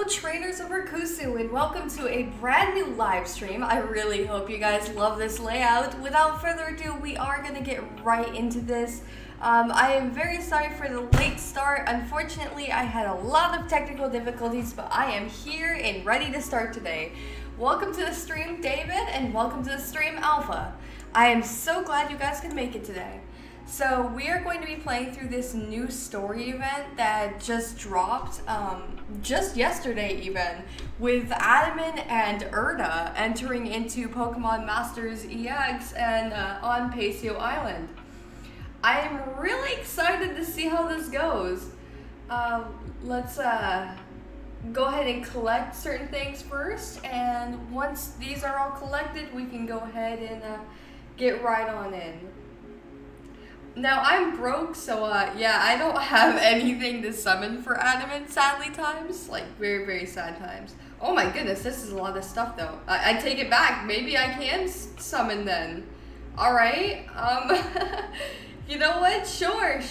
trainers of Rakusu, and welcome to a brand new live stream. I really hope you guys love this layout. Without further ado, we are going to get right into this. I am very sorry for the late start. Unfortunately, I had a lot of technical difficulties, but I am here and ready to start today. Welcome to the stream, David, and welcome to the stream, Alpha. I am so glad you guys could make it today. So we are going to be playing through this new story event that just dropped just yesterday even, with Adamant and Erda entering into Pokemon Masters EX and on Paseo Island. I am really excited to see how this goes. Let's go ahead and collect certain things first, and once these are all collected, we can go ahead and get right on in. Now, I'm broke, so, yeah, I don't have anything to summon for Adamant, sadly times. Like, very, very sad times. Oh my goodness, this is a lot of stuff, though. I take it back. Maybe I can summon then. Alright, you know what? Sure.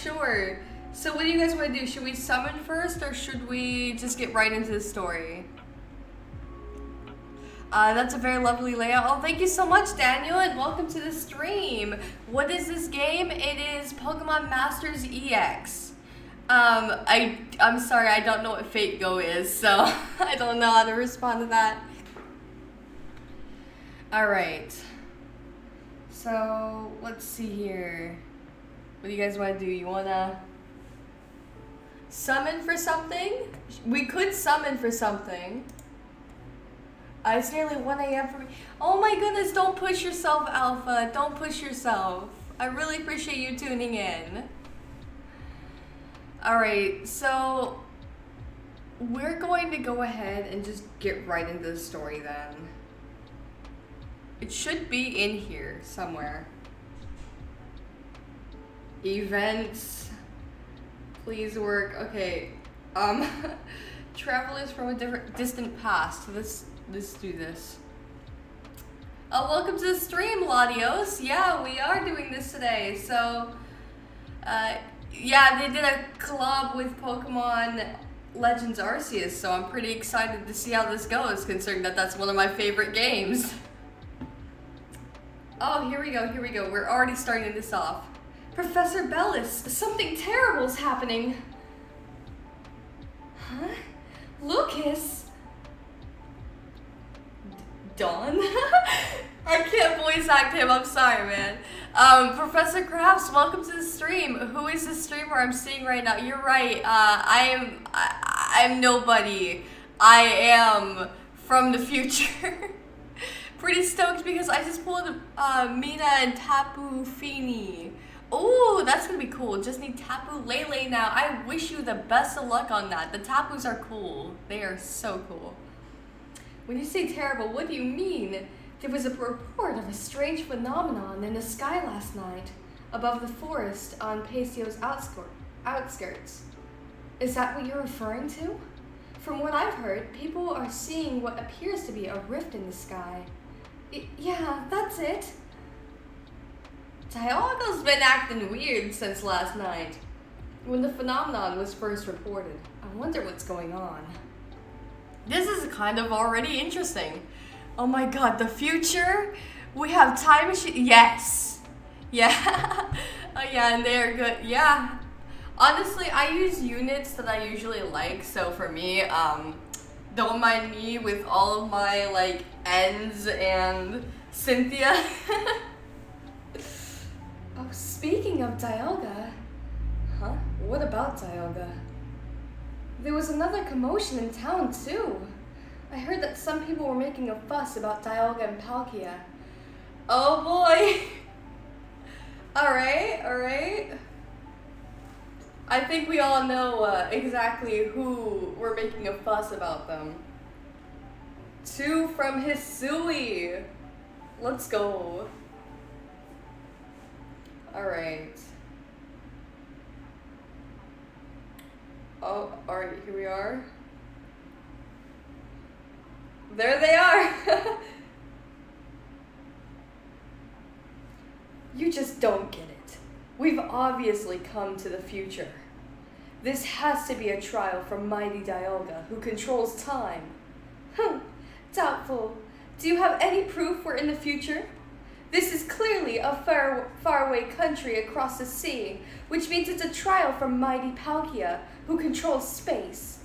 So what do you guys want to do? Should we summon first, or should we just get right into the story? That's a very lovely layout. Oh, thank you so much, Daniel, and welcome to the stream. What is this game? It is Pokemon Masters EX. I'm sorry, I don't know what Fate Go is, so I don't know how to respond to that. Alright. So, let's see here. What do you guys want to do? You want to summon for something? We could summon for something. It's nearly 1 a.m. for me. Oh my goodness, don't push yourself, Alpha. Don't push yourself. I really appreciate you tuning in. Alright, so we're going to go ahead and just get right into the story then. It should be in here somewhere. Events. Please work. Okay. Travelers from a distant past. Let's do this. Welcome to the stream, Latios. Yeah, we are doing this today. So, yeah, they did a collab with Pokemon Legends Arceus, so I'm pretty excited to see how this goes, considering that that's one of my favorite games. Oh, here we go. We're already starting this off. Professor Bellis, something terrible's happening. Huh? Lucas? Dawn? I can't voice act him, I'm sorry, man. Professor Crafts, welcome to the stream. Who is the streamer I'm seeing right now? You're right, I'm nobody. I am from the future. Pretty stoked because I just pulled Mina and Tapu Fini. Oh, that's gonna be cool. Just need Tapu Lele now. I wish you the best of luck on that. The Tapus are cool. They are so cool. When you say terrible, what do you mean? There was a report of a strange phenomenon in the sky last night, above the forest on Paseo's outskirts. Is that what you're referring to? From what I've heard, people are seeing what appears to be a rift in the sky. Yeah, that's it. Dialga's been acting weird since last night, when the phenomenon was first reported. I wonder what's going on. This is kind of already interesting. Oh my god, the future? We have time machine. Yes. Yeah. Oh yeah, and they're good. Yeah. Honestly, I use units that I usually like, so for me, don't mind me with all of my, like, ends and Cynthia. Oh, speaking of Dialga. Huh? What about Dialga? There was another commotion in town, too. I heard that some people were making a fuss about Dialga and Palkia. Oh boy! Alright. I think we all know exactly who were making a fuss about them. 2 from Hisui! Let's go. Alright. Oh, alright, here we are. There they are! You just don't get it. We've obviously come to the future. This has to be a trial from mighty Dialga, who controls time. Doubtful. Do you have any proof we're in the future? This is clearly a faraway country across the sea, which means it's a trial from mighty Palkia, who controls space.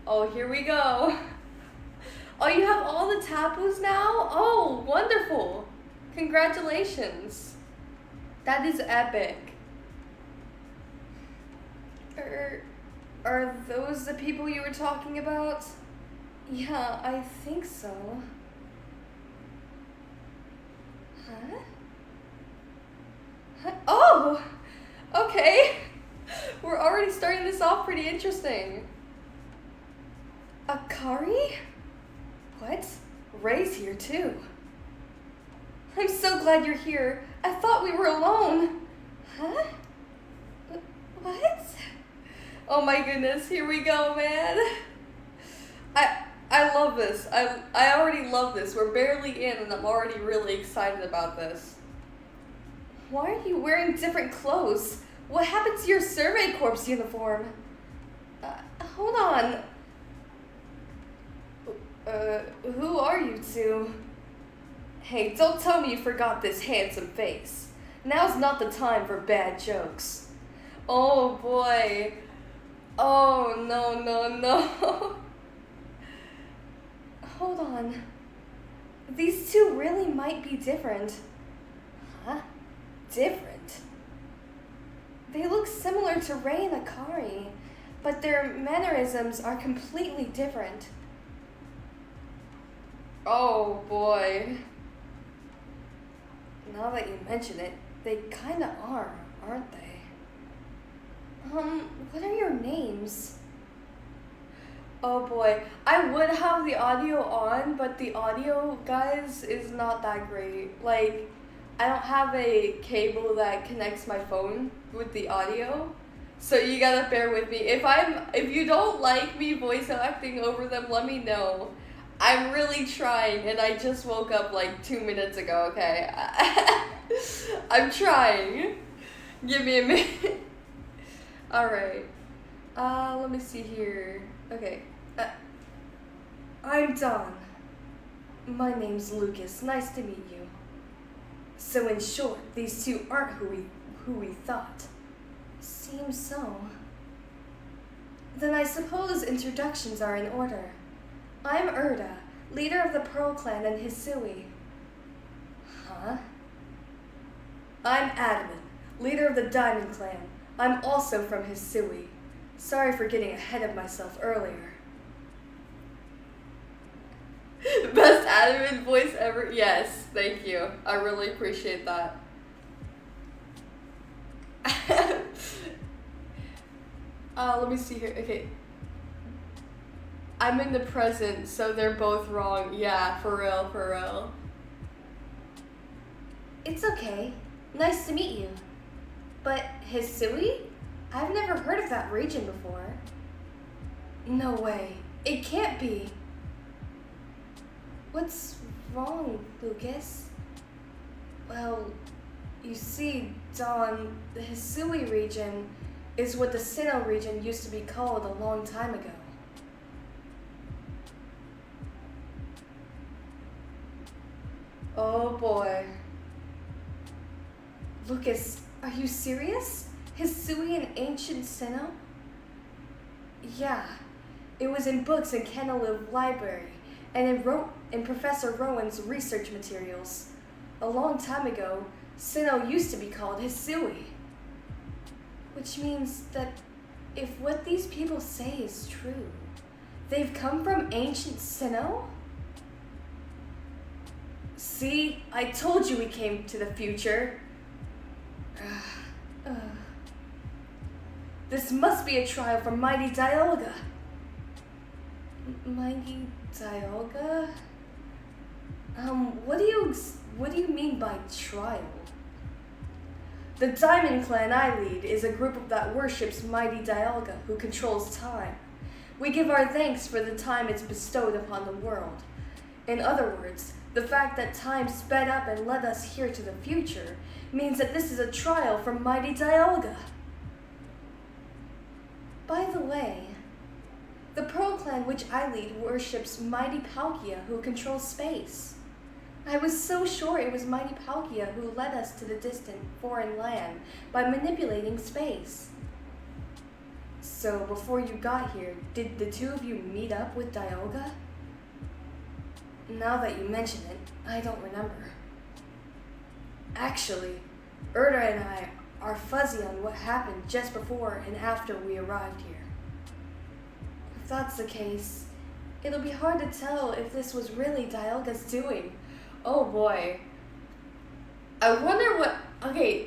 Oh, here we go. Oh, you have all the Tapus now? Oh, wonderful. Congratulations. That is epic. Are those the people you were talking about? Yeah, I think so. Huh? Oh! Okay. We're already starting this off pretty interesting. Akari? What? Ray's here too. I'm so glad you're here. I thought we were alone. Huh? What? Oh my goodness, here we go, man. I love this. I already love this. We're barely in and I'm already really excited about this. Why are you wearing different clothes? What happened to your Survey Corps uniform? Hold on. Who are you two? Hey, don't tell me you forgot this handsome face. Now's not the time for bad jokes. Oh boy. Oh, no. Hold on. These two really might be different. Huh? Different? They look similar to Ray and Akari, but their mannerisms are completely different. Oh boy. Now that you mention it, they kinda are, aren't they? What are your names? Oh boy, I would have the audio on, but the audio, guys, is not that great. Like, I don't have a cable that connects my phone with the audio, so you gotta bear with me. If you don't like me voice acting over them, let me know. I'm really trying, and I just woke up like 2 minutes ago, okay? I'm trying. Give me a minute. Alright. Let me see here. Okay. I'm Dawn. My name's Lucas. Nice to meet you. So in short, these two aren't who we thought. Seems so. Then I suppose introductions are in order. I'm Erda, leader of the Pearl Clan and Hisui. Huh? I'm Adamant, leader of the Diamond Clan. I'm also from Hisui. Sorry for getting ahead of myself earlier. Best Adamant voice ever. Yes, thank you. I really appreciate that. Let me see here. Okay. I'm in the present, so they're both wrong. Yeah, for real. It's okay. Nice to meet you. But Hisui? I've never heard of that region before. No way. It can't be. What's wrong, Lucas? Well, you see, Dawn, the Hisui region is what the Sinnoh region used to be called a long time ago. Oh boy. Lucas, are you serious? Hisui an ancient Sinnoh? Yeah. It was in books in Kenilith Library, and in Professor Rowan's research materials. A long time ago, Sinnoh used to be called Hisui. Which means that if what these people say is true, they've come from ancient Sinnoh? See, I told you we came to the future. This must be a trial for mighty Dialga. Mighty Dialga? What do you mean by trial? The Diamond Clan I lead is a group that worships mighty Dialga, who controls time. We give our thanks for the time it's bestowed upon the world. In other words, the fact that time sped up and led us here to the future means that this is a trial for mighty Dialga. By the way, the Pearl Clan which I lead worships Mighty Palkia, who controls space. I was so sure it was Mighty Palkia who led us to the distant foreign land by manipulating space. So before you got here, did the two of you meet up with Dialga? Now that you mention it, I don't remember. Actually, Erda and I are fuzzy on what happened just before and after we arrived here. If that's the case, it'll be hard to tell if this was really Dialga's doing. Oh boy. I wonder what... Okay,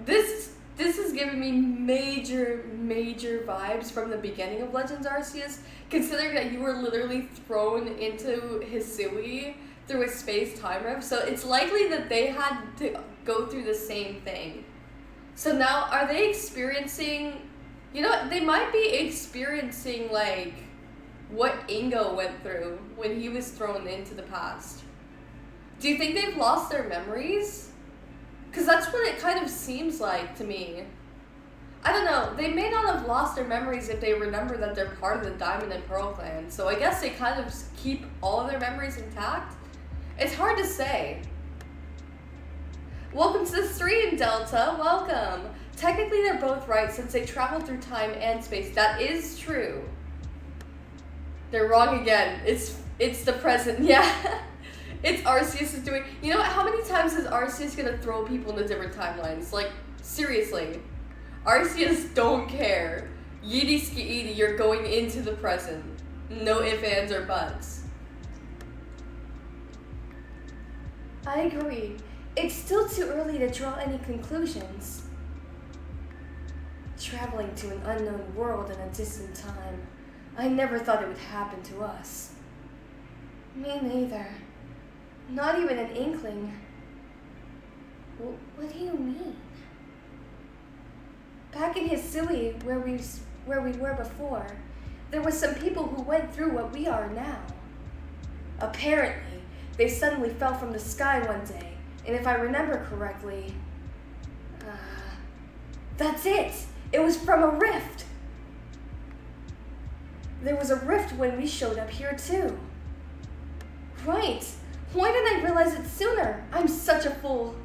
this is giving me major vibes from the beginning of Legends Arceus, considering that you were literally thrown into Hisui through a space-time rift, so it's likely that they had to go through the same thing. So now, are they experiencing... You know, they might be experiencing, like, what Ingo went through when he was thrown into the past. Do you think they've lost their memories? Because that's what it kind of seems like to me. I don't know, they may not have lost their memories if they remember that they're part of the Diamond and Pearl clan, so I guess they kind of keep all of their memories intact? It's hard to say. Welcome to the stream, Delta, welcome. Technically they're both right since they traveled through time and space, that is true. They're wrong again, it's the present, yeah. It's Arceus is doing... You know, how many times is Arceus gonna throw people into different timelines? Like, seriously. Arceus don't care. Yidi ski you're going into the present. No ifs, ands, or buts. I agree. It's still too early to draw any conclusions. Traveling to an unknown world in a distant time. I never thought it would happen to us. Me neither. Not even an inkling. What do you mean? Back in Hisui, where we were before, there were some people who went through what we are now. Apparently, they suddenly fell from the sky one day, and if I remember correctly, that's it! It was from a rift! There was a rift when we showed up here too. Right! Why didn't I realize it sooner? I'm such a fool.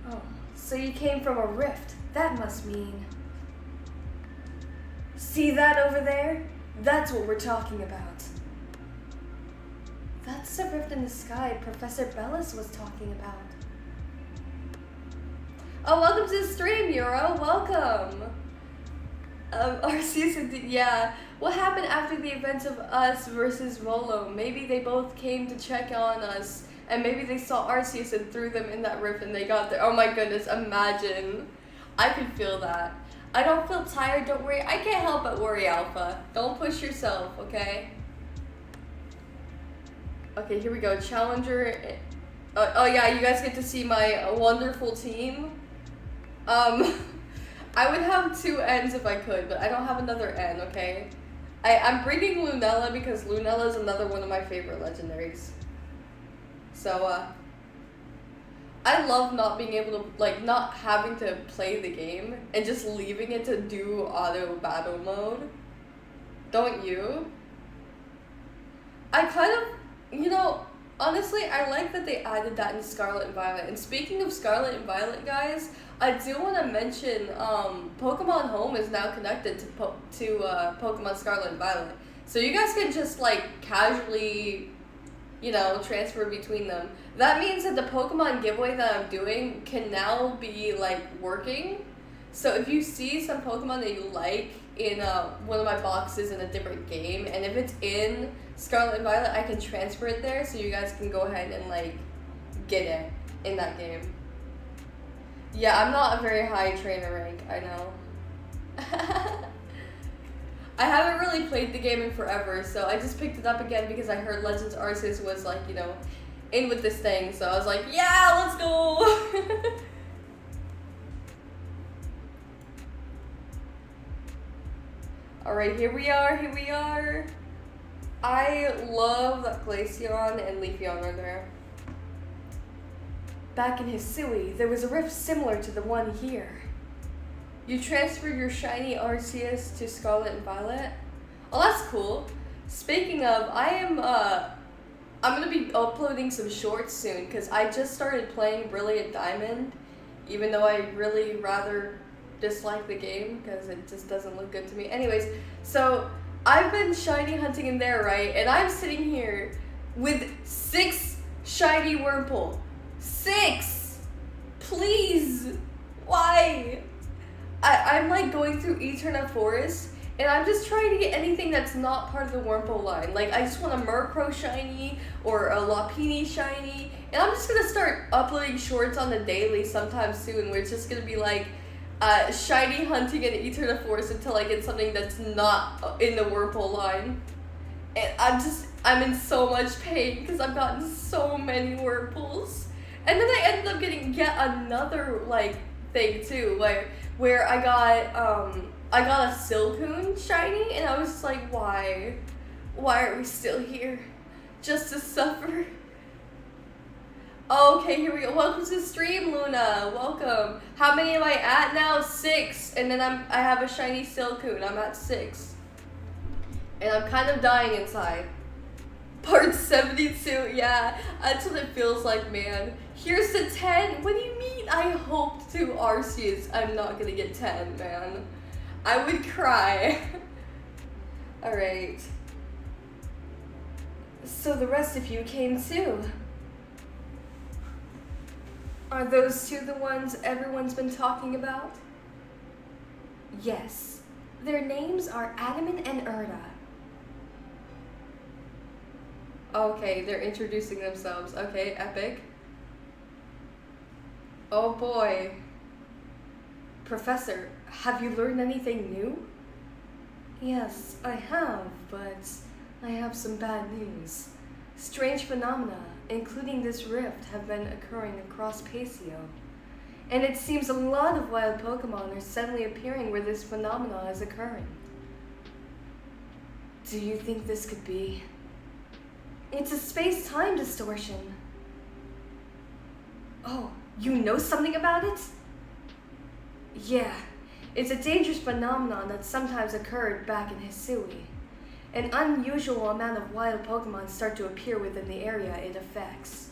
Oh, so you came from a rift. That must mean... See that over there? That's what we're talking about. That's the rift in the sky Professor Bellis was talking about. Oh, welcome to the stream, Euro. Welcome. Arceus, yeah. What happened after the events of us versus Rolo? Maybe they both came to check on us, and maybe they saw Arceus and threw them in that rift and they got there. Oh my goodness, imagine. I can feel that. I don't feel tired, don't worry. I can't help but worry, Alpha. Don't push yourself, okay? Okay, here we go. Challenger. Oh yeah, you guys get to see my wonderful team. I would have 2 N's if I could, but I don't have another N, okay? I'm bringing Lunella because Lunella is another one of my favorite legendaries. So, I love not being able to, like, not having to play the game and just leaving it to do auto battle mode. Don't you? I kind of, you know, honestly, I like that they added that in Scarlet and Violet. And speaking of Scarlet and Violet, guys, I do want to mention Pokemon Home is now connected to Pokemon Scarlet and Violet. So you guys can just, like, casually, you know, transfer between them. That means that the Pokemon giveaway that I'm doing can now be, like, working. So if you see some Pokemon that you like in one of my boxes in a different game, and if it's in Scarlet and Violet, I can transfer it there so you guys can go ahead and, like, get it in that game. Yeah, I'm not a very high trainer rank, I know. I haven't really played the game in forever, so I just picked it up again because I heard Legends Arceus was, like, you know, in with this thing, so I was like, yeah, let's go! Alright, here we are. I love that Glaceon and Leafeon are there. Back in Hisui, there was a rift similar to the one here. You transferred your shiny Arceus to Scarlet and Violet? Oh, that's cool. Speaking of, I'm gonna be uploading some shorts soon because I just started playing Brilliant Diamond, even though I really rather dislike the game because it just doesn't look good to me. Anyways, so I've been shiny hunting in there, right? And I'm sitting here with 6 shiny Wurmple. 6! Please! Why? I'm like going through Eterna Forest and I'm just trying to get anything that's not part of the Wurmple line. Like I just want a Murkrow shiny or a Lapini shiny. And I'm just gonna start uploading shorts on the daily sometime soon where it's just gonna be like shiny hunting in Eterna Forest until I get something that's not in the Wurmple line. And I'm in so much pain because I've gotten so many Wurmples. And then I ended up getting yet another like thing too, like where I got a Silcoon shiny and I was just like, why are we still here? Just to suffer? Okay, here we go. Welcome to the stream, Luna. Welcome. How many am I at now? 6. And then I have a shiny Silcoon. I'm at 6. And I'm kind of dying inside. Part 72, yeah. That's what it feels like, man. Here's the 10. What do you mean? I hoped to Arceus. I'm not gonna get 10, man. I would cry. Alright. So the rest of you came too. Are those 2 the ones everyone's been talking about? Yes. Their names are Adaman and Erda. Okay, they're introducing themselves. Okay, epic. Oh boy. Professor, have you learned anything new? Yes, I have, but I have some bad news. Strange phenomena, including this rift, have been occurring across Paseo. And it seems a lot of wild Pokemon are suddenly appearing where this phenomena is occurring. Do you think this could be? It's a space-time distortion. Oh, you know something about it? Yeah, it's a dangerous phenomenon that sometimes occurred back in Hisui. An unusual amount of wild Pokemon start to appear within the area it affects.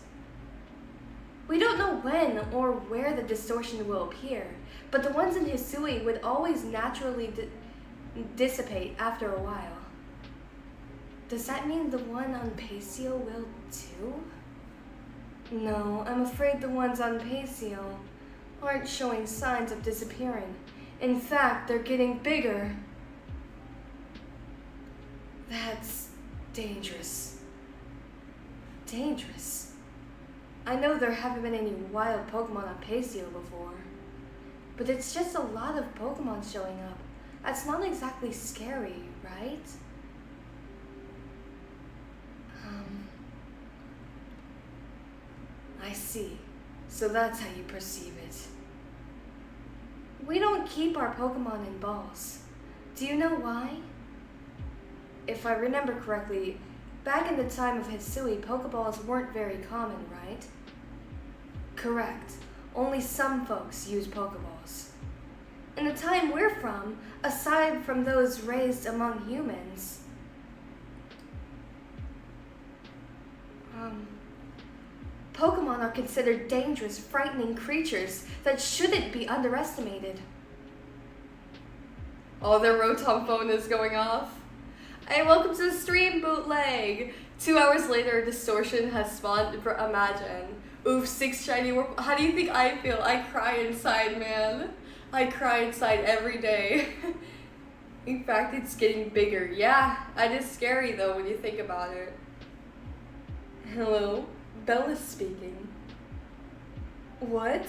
We don't know when or where the distortion will appear, but the ones in Hisui would always naturally dissipate after a while. Does that mean the one on Paseo will too? No, I'm afraid the ones on Paseo aren't showing signs of disappearing. In fact, they're getting bigger. That's dangerous. Dangerous? I know there haven't been any wild Pokemon on Paseo before, but it's just a lot of Pokemon showing up. That's not exactly scary, right? I see. So that's how you perceive it. We don't keep our Pokemon in balls. Do you know why? If I remember correctly, back in the time of Hisui, Pokeballs weren't very common, right? Correct. Only some folks use Pokeballs. In the time we're from, aside from those raised among humans, Pokemon are considered dangerous, frightening creatures that shouldn't be underestimated. Oh, their Rotom phone is going off. Hey, welcome to the stream, Bootleg. 2 hours later, distortion has spawned. Imagine. Oof, 6 shiny Wurmple. How do you think I feel? I cry inside, man. I cry inside every day. In fact, it's getting bigger. Yeah, that is scary though when you think about it. Hello? Bella's speaking. What?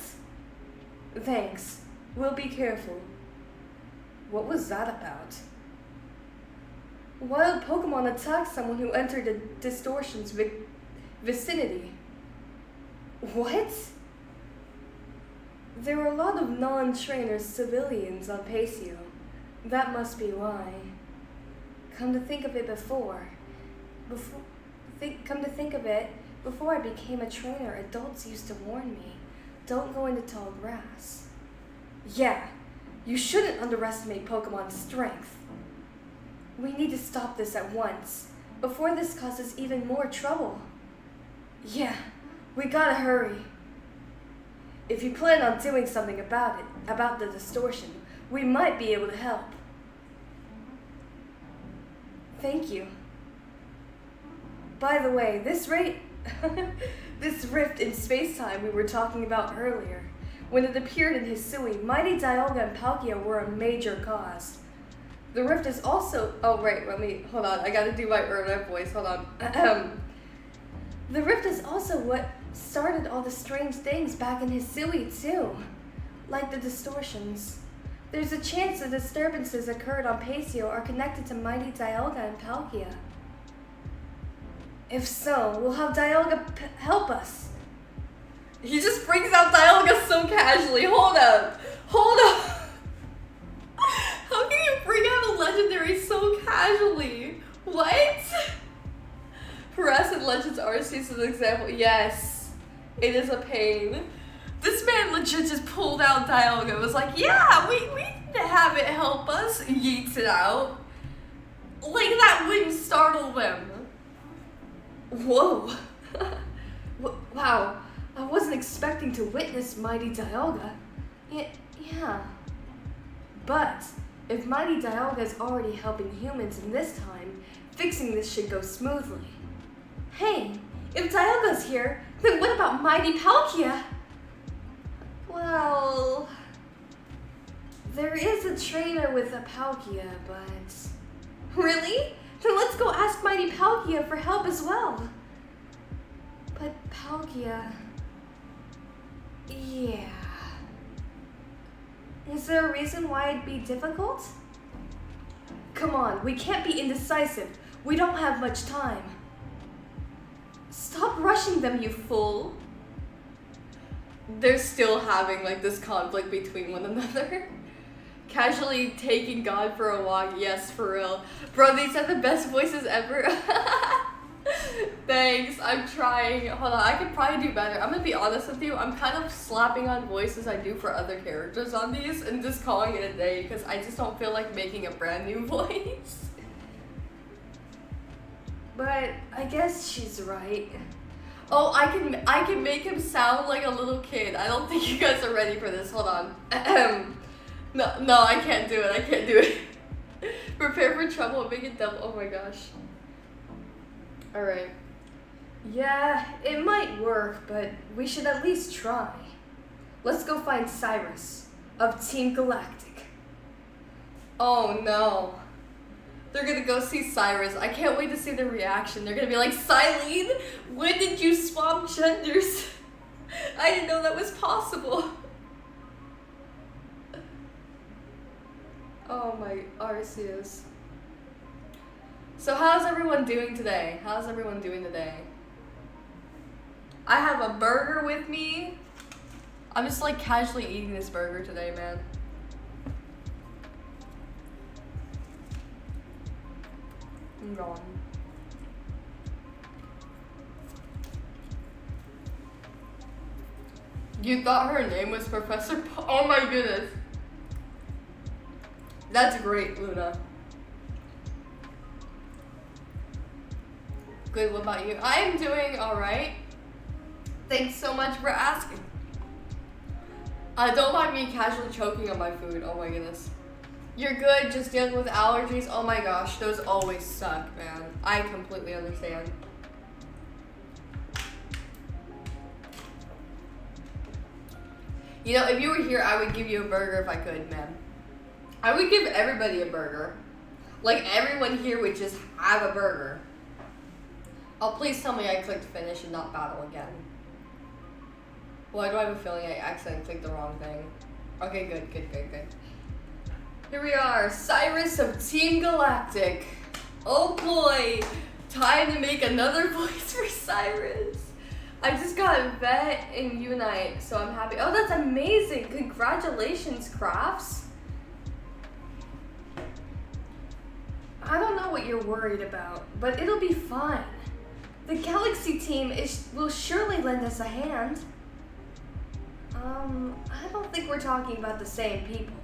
Thanks. We'll be careful. What was that about? Wild Pokemon attacked someone who entered the distortion's vicinity. What? There were a lot of non-trainers civilians on Paseo. That must be why. Come to think of it, before I became a trainer, adults used to warn me, don't go into tall grass. Yeah, You shouldn't underestimate Pokemon's strength. We need to stop this at once, before this causes even more trouble. Yeah, we gotta hurry. If you plan on doing something about it, about the distortion, we might be able to help. Thank you. By the way, this rift in space-time we were talking about earlier, when it appeared in Hisui, Mighty Dialga and Palkia were a major cause. The rift is also... Oh, right, hold on, I gotta do my Urna voice, hold on. The rift is also what started all the strange things back in Hisui, too. Like the distortions. There's a chance the disturbances occurred on Paseo are connected to Mighty Dialga and Palkia. If so, we'll have Dialga help us. He just brings out Dialga so casually. Hold up. How can you bring out a legendary so casually? What? Harass and Legends RC is an example. Yes, it is a pain. This man legit just pulled out Dialga. Was like, yeah, we need to have it help us. Yeets it out. Like that wouldn't startle them. Whoa. Wow. I wasn't expecting to witness Mighty Dialga. Yeah. But if Mighty Dialga is already helping humans in this time, fixing this should go smoothly. Hey, if Dialga's here, then what about Mighty Palkia? Well, there is a trainer with a Palkia, but... Really? Then let's go ask Mighty Palkia for help as well. But Palkia... Yeah... Is there a reason why it'd be difficult? Come on, we can't be indecisive. We don't have much time. Stop rushing them, you fool. They're still having like this conflict between one another. Casually taking God for a walk. Yes, for real. Bro, these are the best voices ever. Thanks, I'm trying. Hold on, I could probably do better. I'm gonna be honest with you, I'm kind of slapping on voices I do for other characters on these and just calling it a day because I just don't feel like making a brand new voice. But I guess she's right. Oh, I can make him sound like a little kid. I don't think you guys are ready for this. Hold on. No, I can't do it. Prepare for trouble, make it double. Oh my gosh. Alright. Yeah, it might work, but we should at least try. Let's go find Cyrus of Team Galactic. Oh no. They're gonna go see Cyrus. I can't wait to see their reaction. They're gonna be like, Silene, when did you swap genders? I didn't know that was possible. Oh my Arceus. So how's everyone doing today? I have a burger with me. I'm just like casually eating this burger today, man. I'm gone. You thought her name was Professor Oh my goodness. That's great, Luna. Good, what about you? I'm doing alright. Thanks so much for asking. Don't mind me casually choking on my food. Oh my goodness. You're good, just dealing with allergies. Oh my gosh, those always suck, man. I completely understand. You know, if you were here, I would give you a burger if I could, man. I would give everybody a burger. Like, everyone here would just have a burger. Oh, please tell me I clicked finish and not battle again. Why do I have a feeling I accidentally clicked the wrong thing? Okay, good. Here we are, Cyrus of Team Galactic. Oh boy, time to make another voice for Cyrus. I just got Vet and Unite, so I'm happy. Oh, that's amazing. Congratulations, Crafts. I don't know what you're worried about, but it'll be fine. The Galaxy team will surely lend us a hand. I don't think we're talking about the same people.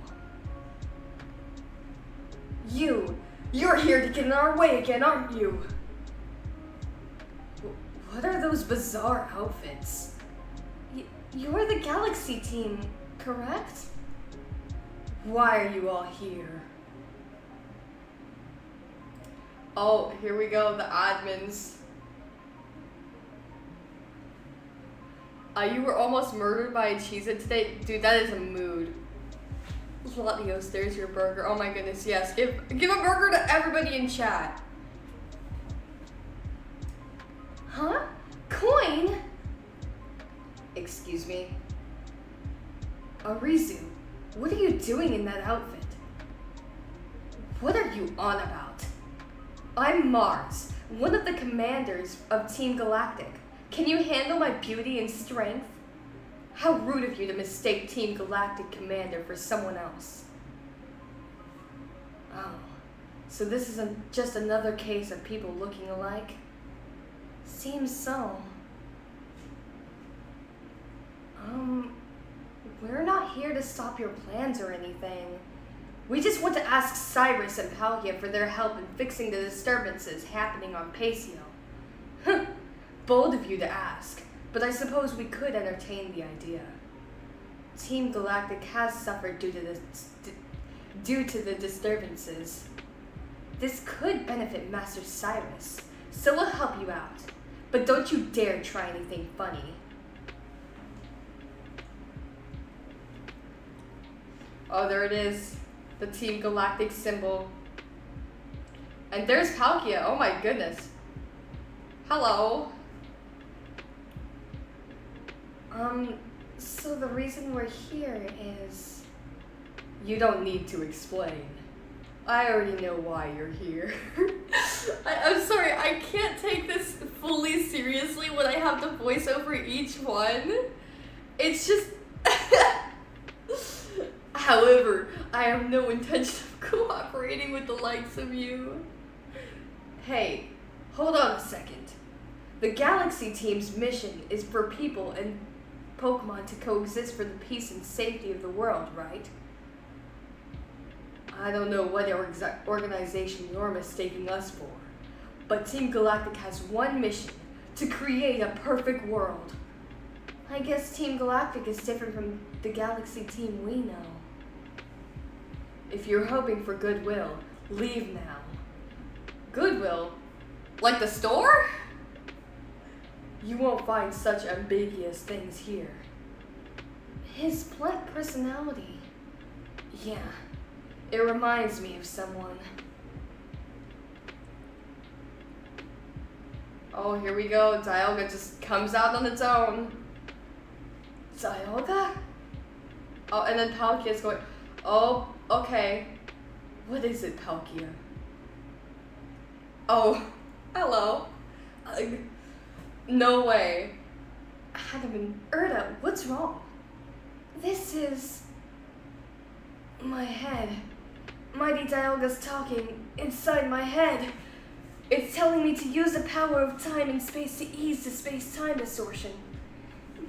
You're here to get in our way again, aren't you? What are those bizarre outfits? You're the Galaxy team, correct? Why are you all here? Oh, here we go, the admins. You were almost murdered by a Cheez-It today? Dude, that is a mood. Latios, there's your burger. Oh my goodness, yes. Give a burger to everybody in chat. Huh? Coin? Excuse me? Arizu, what are you doing in that outfit? What are you on about? I'm Mars, one of the commanders of Team Galactic. Can you handle my beauty and strength? How rude of you to mistake Team Galactic commander for someone else. Oh, so this isn't just another case of people looking alike? Seems so. We're not here to stop your plans or anything. We just want to ask Cyrus and Palkia for their help in fixing the disturbances happening on Pacio. Bold of you to ask, but I suppose we could entertain the idea. Team Galactic has suffered due to the disturbances. This could benefit Master Cyrus, so we'll help you out. But don't you dare try anything funny. Oh, there it is. The Team Galactic symbol. And there's Palkia. Oh my goodness. Hello. So the reason we're here is... You don't need to explain. I already know why you're here. I'm sorry, I can't take this fully seriously when I have to voice over each one. It's just... However, I have no intention of cooperating with the likes of you. Hey, hold on a second. The Galaxy team's mission is for people and Pokemon to coexist for the peace and safety of the world, right? I don't know what organization you're mistaking us for, but Team Galactic has one mission, to create a perfect world. I guess Team Galactic is different from the Galaxy team we know. If you're hoping for goodwill, leave now. Goodwill? Like the store? You won't find such ambiguous things here. His blunt personality. Yeah, it reminds me of someone. Oh, here we go. Dialga just comes out on its own. Dialga? Oh, and then Palkia's going, oh, okay. What is it, Palkia? Oh, hello. No way. Adam, Erda, what's wrong? This is... my head. Mighty Dialga's talking inside my head. It's telling me to use the power of time and space to ease the space-time distortion.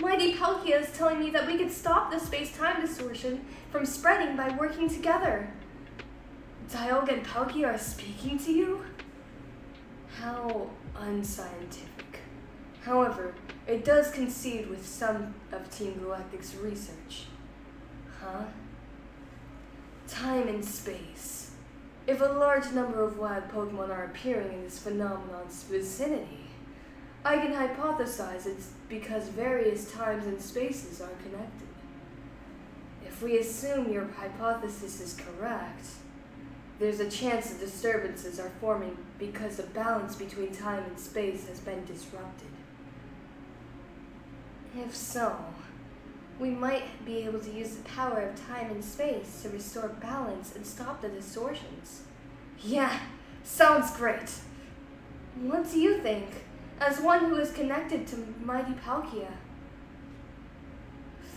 Mighty Palkia is telling me that we could stop the space-time distortion from spreading by working together. Dialga and Palkia are speaking to you? How unscientific. However, it does concede with some of Team Galactic's research. Huh? Time and space. If a large number of wild Pokemon are appearing in this phenomenon's vicinity, I can hypothesize it's because various times and spaces are connected. If we assume your hypothesis is correct, there's a chance the disturbances are forming because the balance between time and space has been disrupted. If so, we might be able to use the power of time and space to restore balance and stop the distortions. Yeah, sounds great. What do you think, as one who is connected to Mighty Palkia?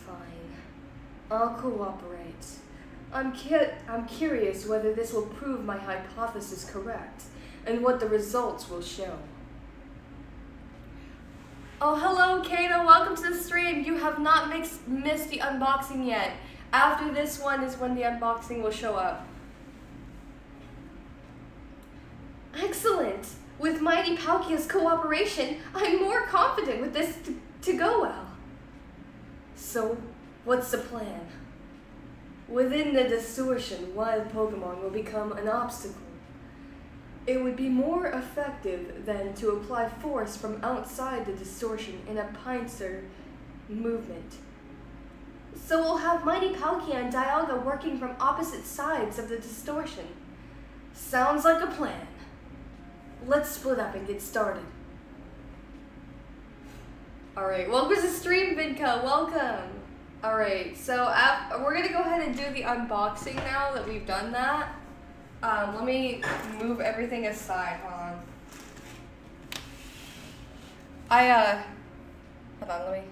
Fine, I'll cooperate. I'm curious whether this will prove my hypothesis correct, and what the results will show. Oh, hello, Kaydoh. Welcome to the stream. You have not missed the unboxing yet. After this one is when the unboxing will show up. Excellent! With Mighty Palkia's cooperation, I'm more confident with this to go well. So, what's the plan? Within the distortion, wild Pokemon will become an obstacle. It would be more effective than to apply force from outside the distortion in a pincer movement. So we'll have Mighty Palkia and Dialga working from opposite sides of the distortion. Sounds like a plan. Let's split up and get started. Alright, welcome to the stream, Vidka. Welcome. Alright, so we're going to go ahead and do the unboxing now that we've done that. Let me move everything aside. Hold on. Hold on,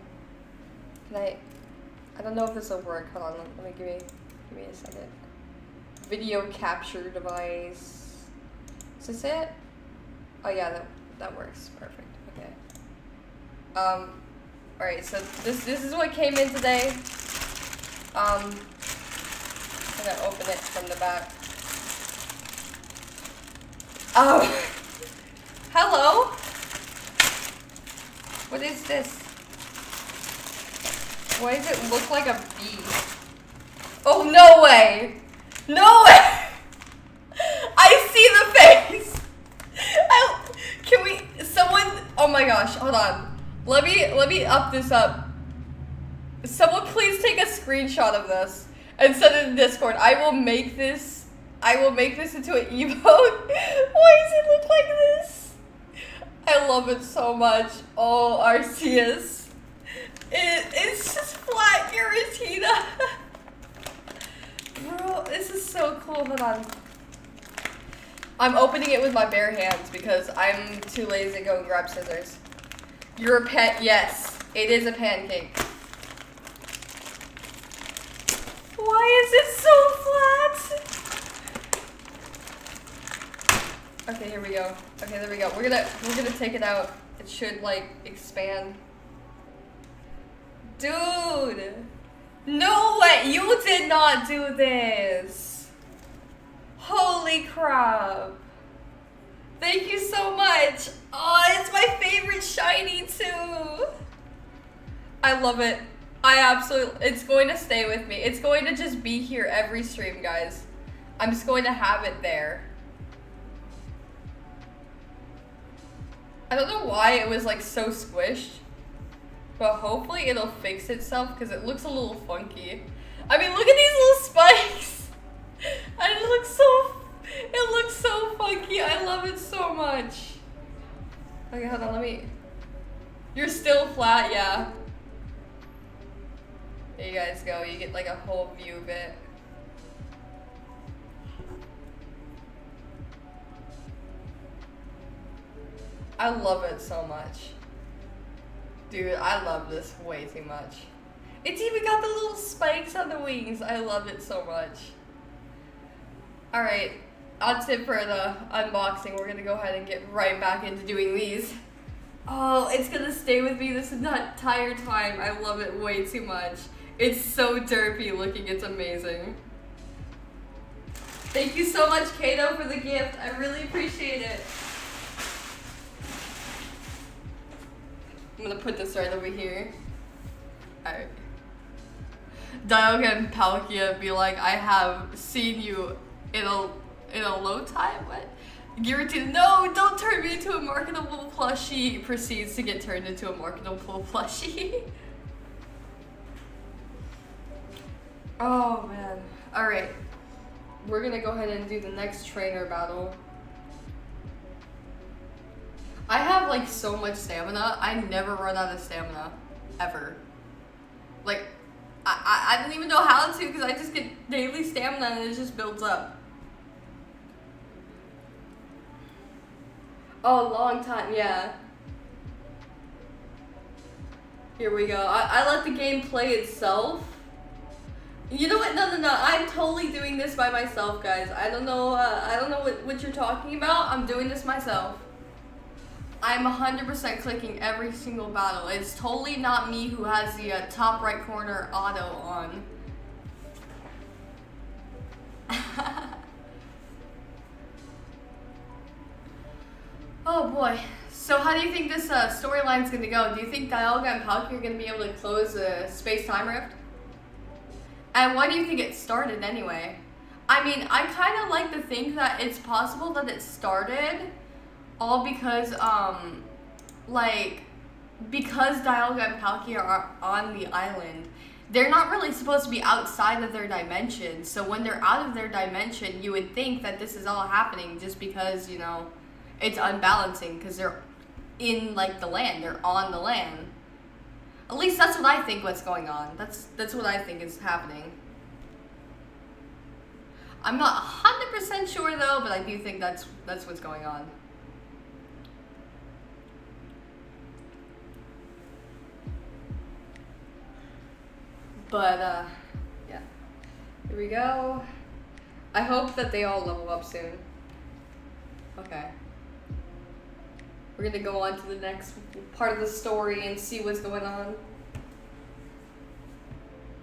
I don't know if this will work. Hold on, let me give me a second. Video capture device. Is this it? Oh yeah, that works. Perfect. Okay. Alright, so this is what came in today. I'm gonna open it from the back. Oh, hello? What is this? Why does it look like a bee? Oh, no way! No way! I see the face! Oh my gosh, hold on. Let me up this up. Someone please take a screenshot of this and send it in Discord. I will make this into an emote. Why does it look like this? I love it so much. Oh, Arceus. It's just flat Giratina. Bro, this is so cool. Hold on. I'm opening it with my bare hands because I'm too lazy to go and grab scissors. You're a pet, yes. It is a pancake. Why is it so flat? Okay, here we go. Okay, there we go. We're gonna take it out. It should like expand. Dude! No way! You did not do this! Holy crap! Thank you so much! Oh, it's my favorite shiny too! I love it. It's going to stay with me. It's going to just be here every stream, guys. I'm just going to have it there. I don't know why it was like so squished. But hopefully it'll fix itself because it looks a little funky. I mean, look at these little spikes. And it looks so funky. I love it so much. Okay, hold on, you're still flat, yeah. There you guys go. You get like a whole view of it. I love it so much. Dude, I love this way too much. It's even got the little spikes on the wings. I love it so much. Alright, that's it for the unboxing. We're gonna go ahead and get right back into doing these. Oh, it's gonna stay with me this entire time. I love it way too much. It's so derpy looking. It's amazing. Thank you so much, Kaydoh, for the gift. I really appreciate it. I'm gonna put this right over here. Alright. Dialga and Palkia be like, I have seen you in a low time? What? Giratina, no, don't turn me into a marketable plushie. Proceeds to get turned into a marketable plushie. Oh man. Alright. We're gonna go ahead and do the next trainer battle. I have like so much stamina. I never run out of stamina. Ever. Like, I don't even know how to because I just get daily stamina and it just builds up. Oh, long time, yeah. Here we go. I let the game play itself. You know what? No. I'm totally doing this by myself, guys. I don't know what you're talking about. I'm doing this myself. I'm 100% clicking every single battle. It's totally not me who has the top right corner auto on. Oh boy. So how do you think this storyline's gonna go? Do you think Dialga and Palkia are gonna be able to close the space-time rift? And why do you think it started anyway? I mean, I kind of like to think that it's possible that it started all because, because Dialga and Palkia are on the island, they're not really supposed to be outside of their dimension. So when they're out of their dimension, you would think that this is all happening just because, you know, it's unbalancing because they're in, like, the land. They're on the land. At least that's what I think what's going on. That's what I think is happening. I'm not 100% sure though, but I do think that's what's going on. But yeah. Here we go. I hope that they all level up soon. Okay. We're gonna go on to the next part of the story and see what's going on.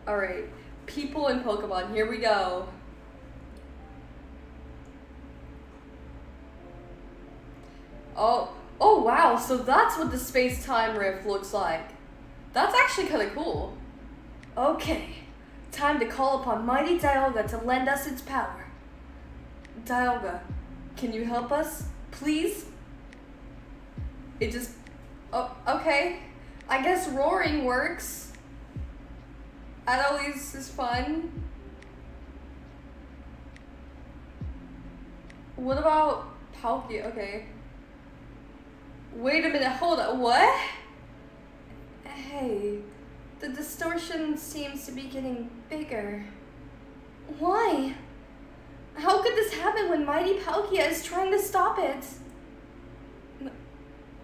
Alright. People and Pokemon, here we go. Oh wow, so that's what the space-time rift looks like. That's actually kind of cool. Okay, time to call upon mighty Dialga to lend us its power. Dialga, can you help us, please? It just, oh, okay. I guess roaring works. That always is fun. What about Palkia? Okay. Wait a minute, hold on, what? Hey, the distortion seems to be getting bigger. Why? How could this happen when mighty Palkia is trying to stop it?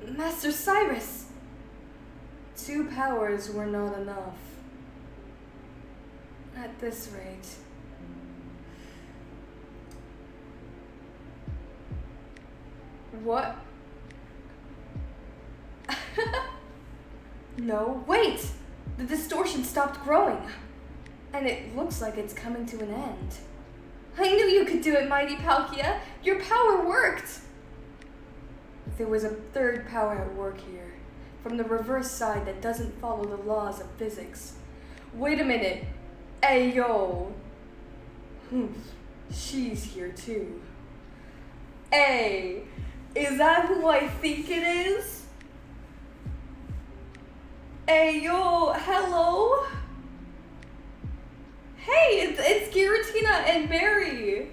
Master Cyrus! 2 powers were not enough. At this rate. What? No, wait! The distortion stopped growing. And it looks like it's coming to an end. I knew you could do it, mighty Palkia! Your power worked! There was a third power at work here. From the reverse side that doesn't follow the laws of physics. Wait a minute. Ayo. She's here too. Hey, is that who I think it is? Ayo, hello? Hey, it's Giratina and Barry.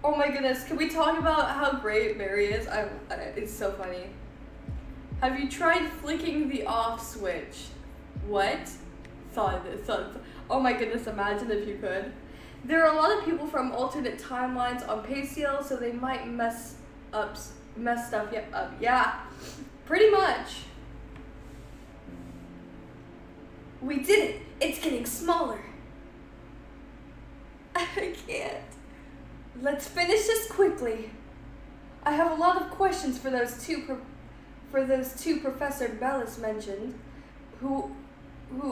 Oh my goodness, can we talk about how great Barry is? It's so funny. Have you tried flicking the off switch? What? Thud. Oh my goodness, imagine if you could. There are a lot of people from alternate timelines on Paciel, so they might mess stuff up. Yeah, pretty much. We did it! It's getting smaller. I can't. Let's finish this quickly. I have a lot of questions for those two Professor Bellis mentioned, who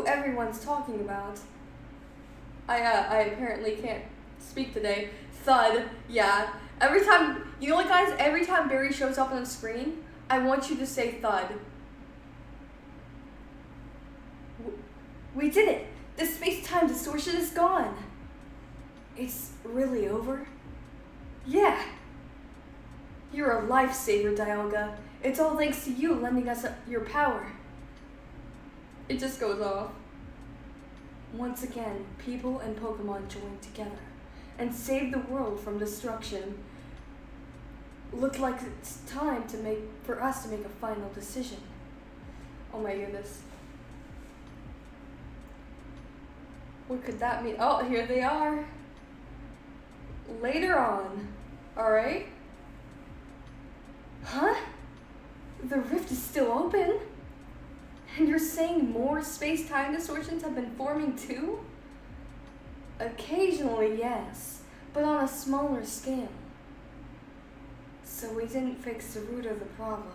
everyone's talking about. I apparently can't speak today. Thud. Yeah. Every time, you know what, guys? Every time Barry shows up on the screen, I want you to say thud. We did it! The space-time distortion is gone. It's really over? Yeah. You're a lifesaver, Dialga. It's all thanks to you lending us your power. It just goes off. Once again, people and Pokemon joined together and saved the world from destruction. Looked like it's time for us to make a final decision. Oh my goodness. What could that mean? Oh, here they are. Later on. Alright. Huh? The rift is still open? And you're saying more space-time distortions have been forming too? Occasionally, yes, but on a smaller scale. So we didn't fix the root of the problem.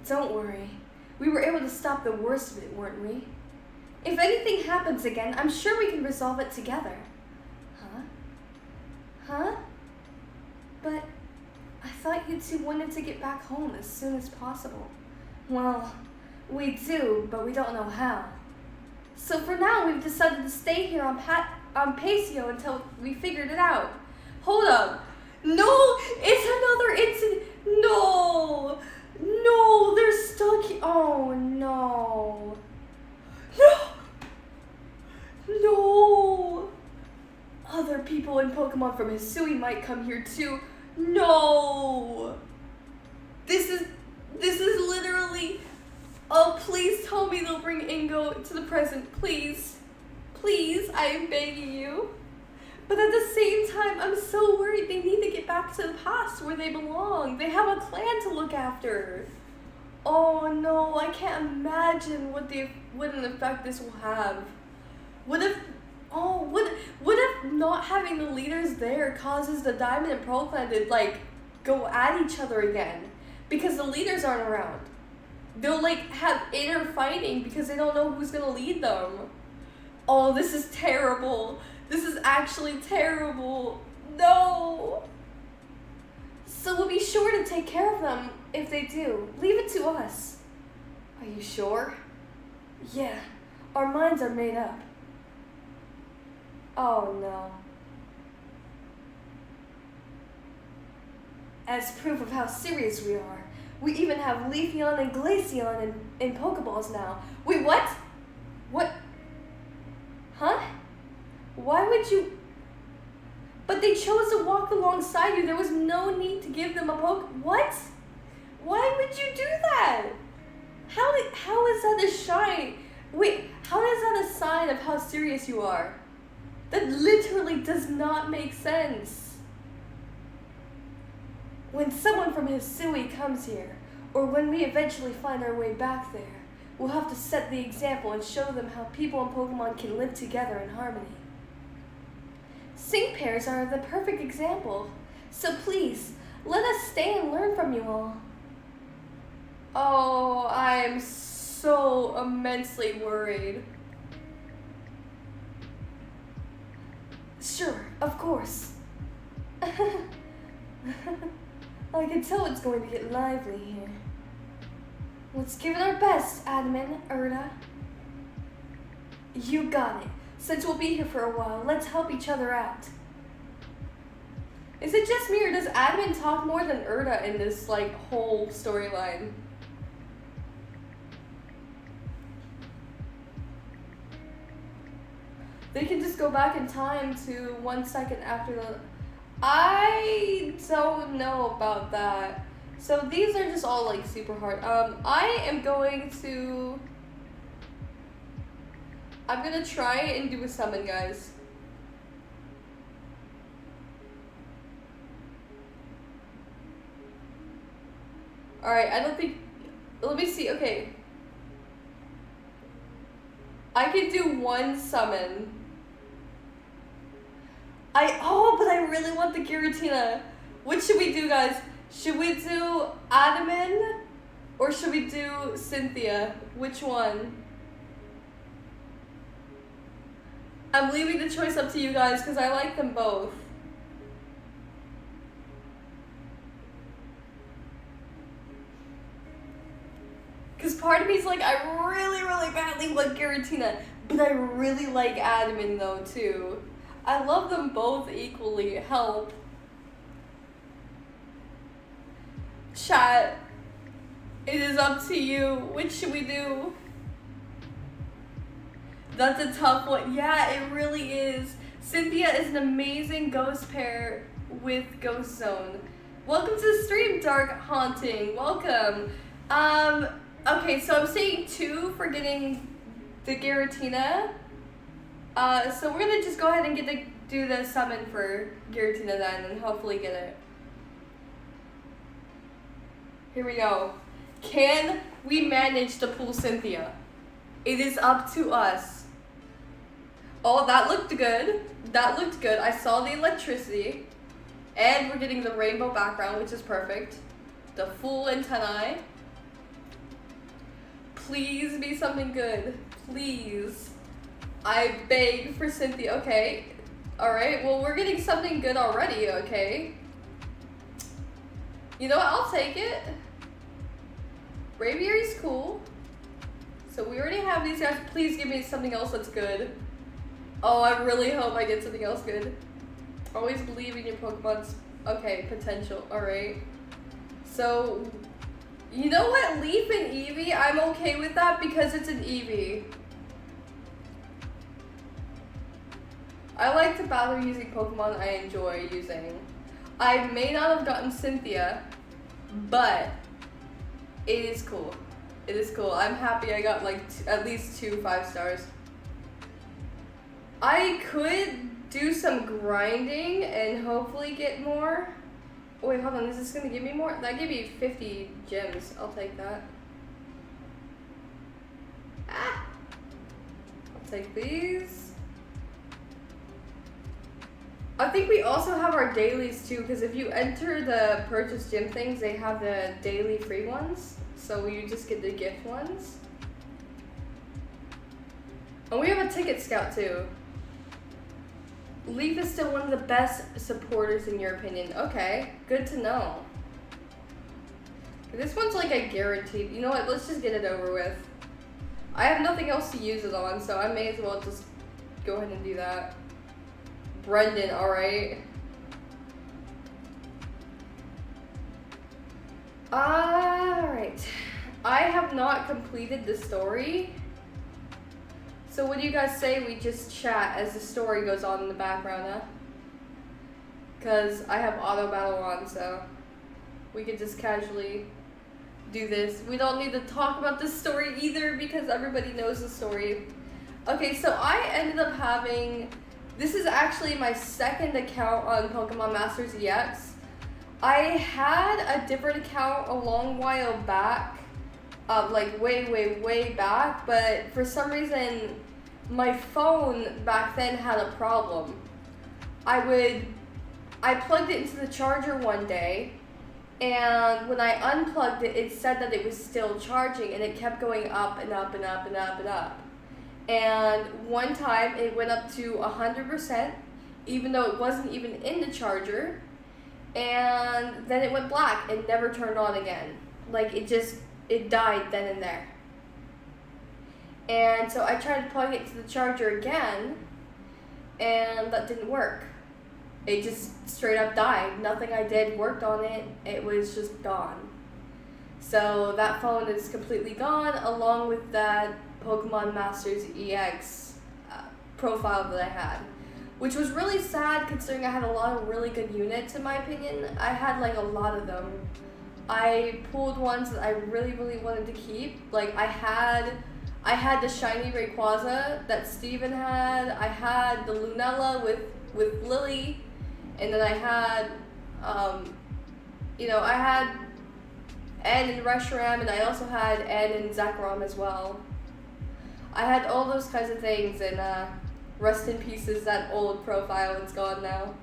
Don't worry. We were able to stop the worst of it, weren't we? If anything happens again, I'm sure we can resolve it together. Huh? But I thought you two wanted to get back home as soon as possible. Well, we do, but we don't know how. So for now, we've decided to stay here on Pacio until we figured it out. Hold up. No, it's another incident. No, no, they're stuck here. Oh, no. No. No. Other people and Pokemon from Hisui might come here too. No. This is literally... Oh, please tell me they'll bring Ingo to the present. Please. Please, I am begging you. But at the same time, I'm so worried they need to get back to the past where they belong. They have a clan to look after. Oh no, I can't imagine what an effect this will have. What if not having the leaders there causes the Diamond and Pearl clan to like go at each other again because the leaders aren't around? They'll like have inner fighting because they don't know who's gonna lead them. Oh, this is terrible. This is actually terrible. No. So we'll be sure to take care of them if they do. Leave it to us. Are you sure? Yeah, our minds are made up. Oh no. As proof of how serious we are, we even have Leafeon and Glaceon in Pokeballs now. Wait, what? What? Huh? Why would you? But they chose to walk alongside you. There was no need to give them a What? Why would you do that? How is that a shine? Wait, how is that a sign of how serious you are? That literally does not make sense. When someone from Hisui comes here, or when we eventually find our way back there, we'll have to set the example and show them how people and Pokemon can live together in harmony. Sync pairs are the perfect example, so please, let us stay and learn from you all. Oh, I am so immensely worried. Sure, of course. I can tell it's going to get lively here. Let's give it our best, Admin, Erda. You got it. Since we'll be here for a while, let's help each other out. Is it just me, or does Admin talk more than Erda in this, like, whole storyline? They can just go back in time to 1 second after the... I don't know about that. So these are just all like super hard. I am going to... I'm gonna try and do a summon, guys. Alright, I don't think... Let me see, okay. I can do 1 summon. But I really want the Giratina. What should we do, guys? Should we do Adaman or should we do Cynthia? Which one? I'm leaving the choice up to you guys because I like them both. Because part of me is like, I really, really badly want Giratina, but I really like Adaman though too. I love them both equally. Help. Chat. It is up to you. Which should we do? That's a tough one. Yeah, it really is. Cynthia is an amazing ghost pair with Ghost Zone. Welcome to the stream, Dark Haunting. Welcome. Okay, so I'm saying 2 for getting the Giratina. So we're gonna just go ahead and do the summon for Giratina then, and hopefully get it. Here we go. Can we manage to pull Cynthia? It is up to us. Oh, that looked good. That looked good. I saw the electricity. And we're getting the rainbow background, which is perfect. The full antennae. Please be something good. Please. I beg for Cynthia. Okay. Alright, well, we're getting something good already, okay? You know what? I'll take it. Braviary's cool. So we already have these guys. Please give me something else that's good. Oh, I really hope I get something else good. Always believe in your Pokemon's, okay, potential. Alright. So, you know what? Leaf and Eevee, I'm okay with that because it's an Eevee. I like to battle using Pokemon I enjoy using. I may not have gotten Cynthia, but it is cool. It is cool. I'm happy I got like at least 2 5 stars. I could do some grinding and hopefully get more. Oh, wait, hold on. Is this gonna give me more? That gave me 50 gems. I'll take that. Ah! I'll take these. I think we also have our dailies too, because if you enter the purchase gym things, they have the daily free ones. So you just get the gift ones. And we have a ticket scout too. Leaf is still one of the best supporters in your opinion. Okay, good to know. This one's like a guaranteed. You know what? Let's just get it over with. I have nothing else to use it on, so I may as well just go ahead and do that. Brendan, alright. Alright. I have not completed the story. So what do you guys say we just chat as the story goes on in the background, huh? Because I have auto battle on, so we could just casually do this. We don't need to talk about this story either because everybody knows the story. Okay, so I ended up having, this is actually my second account on Pokémon Masters EX. I had a different account a long while back. Like way back, but for some reason my phone back then had a problem. I plugged it into the charger one day, and when I unplugged it, it said that it was still charging, and it kept going up and up and up and up and up. And one time it went up to 100%, even though it wasn't even in the charger, and then it went black and never turned on again. Like it died then and there. And so I tried to plug it to the charger again, and that didn't work. It just straight up died. Nothing I did worked on it. It was just gone. So that phone is completely gone, along with that Pokemon Masters EX profile that I had, which was really sad considering I had a lot of really good units in my opinion. I had like a lot of them. I pulled ones that I really wanted to keep. Like I had the shiny Rayquaza that Steven had. I had the Lunella with Lily, and then I had I had Ann and Reshiram, and I also had Ann and Zekrom as well. I had all those kinds of things, and rest in pieces that old profile. It's gone now.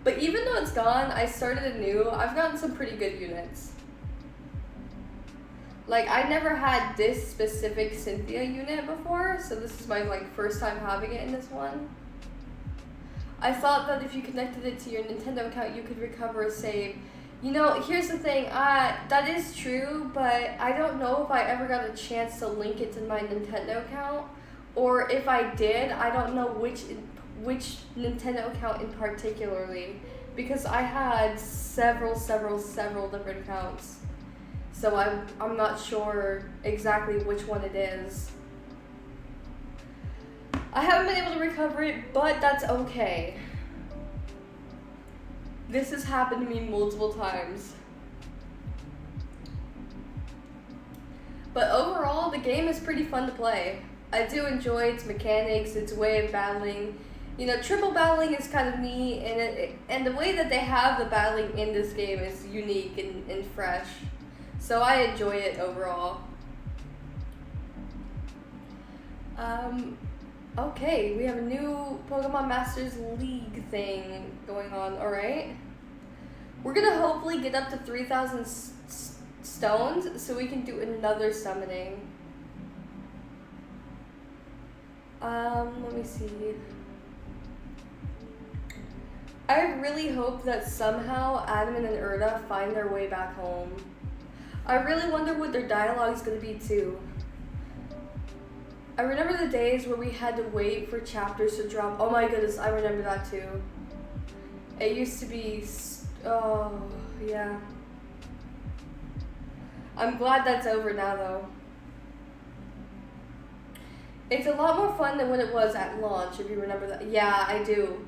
But even though it's gone, I started anew. I've gotten some pretty good units. Like, I never had this specific Cynthia unit before, so this is my first time having it in this one. I thought that if you connected it to your Nintendo account, you could recover a save. You know, here's the thing, that is true, but I don't know if I ever got a chance to link it to my Nintendo account, or if I did, I don't know which Nintendo account in particularly, because I had several different accounts. So I'm not sure exactly which one it is. I haven't been able to recover it, but that's okay. This has happened to me multiple times. But overall, the game is pretty fun to play. I do enjoy its mechanics, its way of battling. You know, triple battling is kind of neat, and the way that they have the battling in this game is unique and fresh. So I enjoy it overall. Okay, we have a new Pokemon Masters League thing going on, alright? We're gonna hopefully get up to 3,000 stones so we can do another summoning. Let me see. I really hope that somehow Adamant and Erda find their way back home. I really wonder what their dialogue is going to be too. I remember the days where we had to wait for chapters to drop. Oh my goodness, I remember that too. It used to be, oh yeah. I'm glad that's over now though. It's a lot more fun than when it was at launch, if you remember that. Yeah, I do.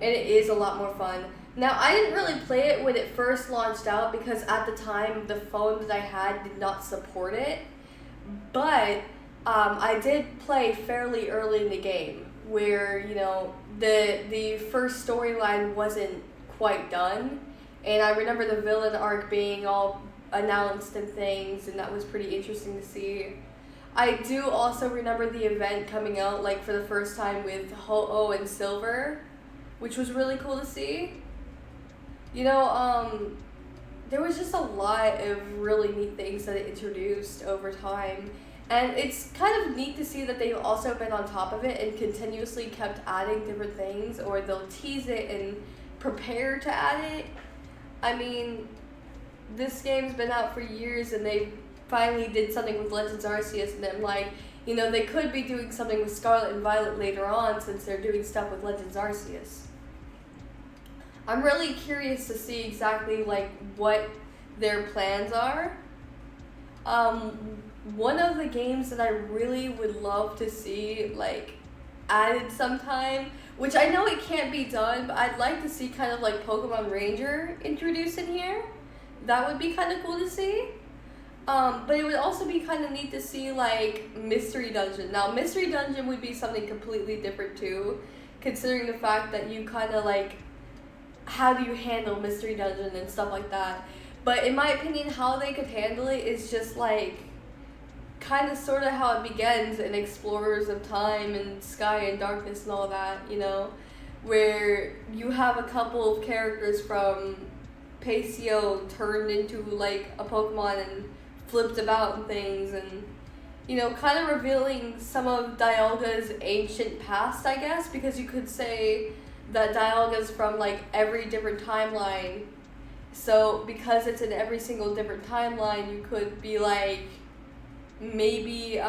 And it is a lot more fun. Now, I didn't really play it when it first launched out because at the time, the phone that I had did not support it. But I did play fairly early in the game where, you know, the first storyline wasn't quite done. And I remember the villain arc being all announced and things, and that was pretty interesting to see. I do also remember the event coming out like for the first time with Ho-Oh and Silver, which was really cool to see. You know, there was just a lot of really neat things that it introduced over time. And it's kind of neat to see that they've also been on top of it and continuously kept adding different things, or they'll tease it and prepare to add it. I mean, this game's been out for years and they finally did something with Legends Arceus, and then like, you know, they could be doing something with Scarlet and Violet later on since they're doing stuff with Legends Arceus. I'm really curious to see exactly like what their plans are. One of the games that I really would love to see like added sometime, which I know it can't be done, but I'd like to see kind of like Pokemon Ranger introduced in here. That would be kind of cool to see. But it would also be kind of neat to see like Mystery Dungeon. Now, Mystery Dungeon would be something completely different too, considering the fact that you kind of like, how do you handle Mystery Dungeon and stuff like that. But in my opinion, how they could handle it is just like, kind of sort of how it begins in Explorers of Time and Sky and Darkness and all that, you know, where you have a couple of characters from Paisio turned into like a Pokemon and flipped about and things, and you know, kind of revealing some of Dialga's ancient past, I guess, because you could say that Dialga's from like every different timeline. So because it's in every single different timeline, you could be like, maybe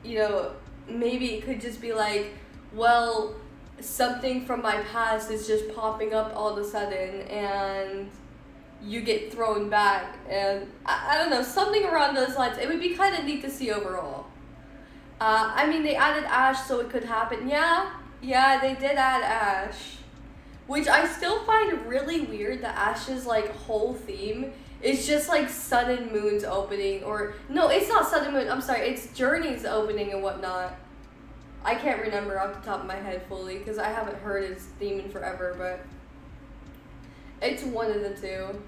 you know, maybe it could just be like, well, something from my past is just popping up all of a sudden and you get thrown back, and I don't know, something around those lines. It would be kind of neat to see overall. I mean, they added Ash so it could happen. Yeah, they did add Ash, which I still find really weird that Ash's like whole theme is just like Sun and Moon's opening, or no, it's not Sun and Moon, I'm sorry, it's Journey's opening and whatnot. I can't remember off the top of my head fully because I haven't heard his theme in forever, but it's one of the two.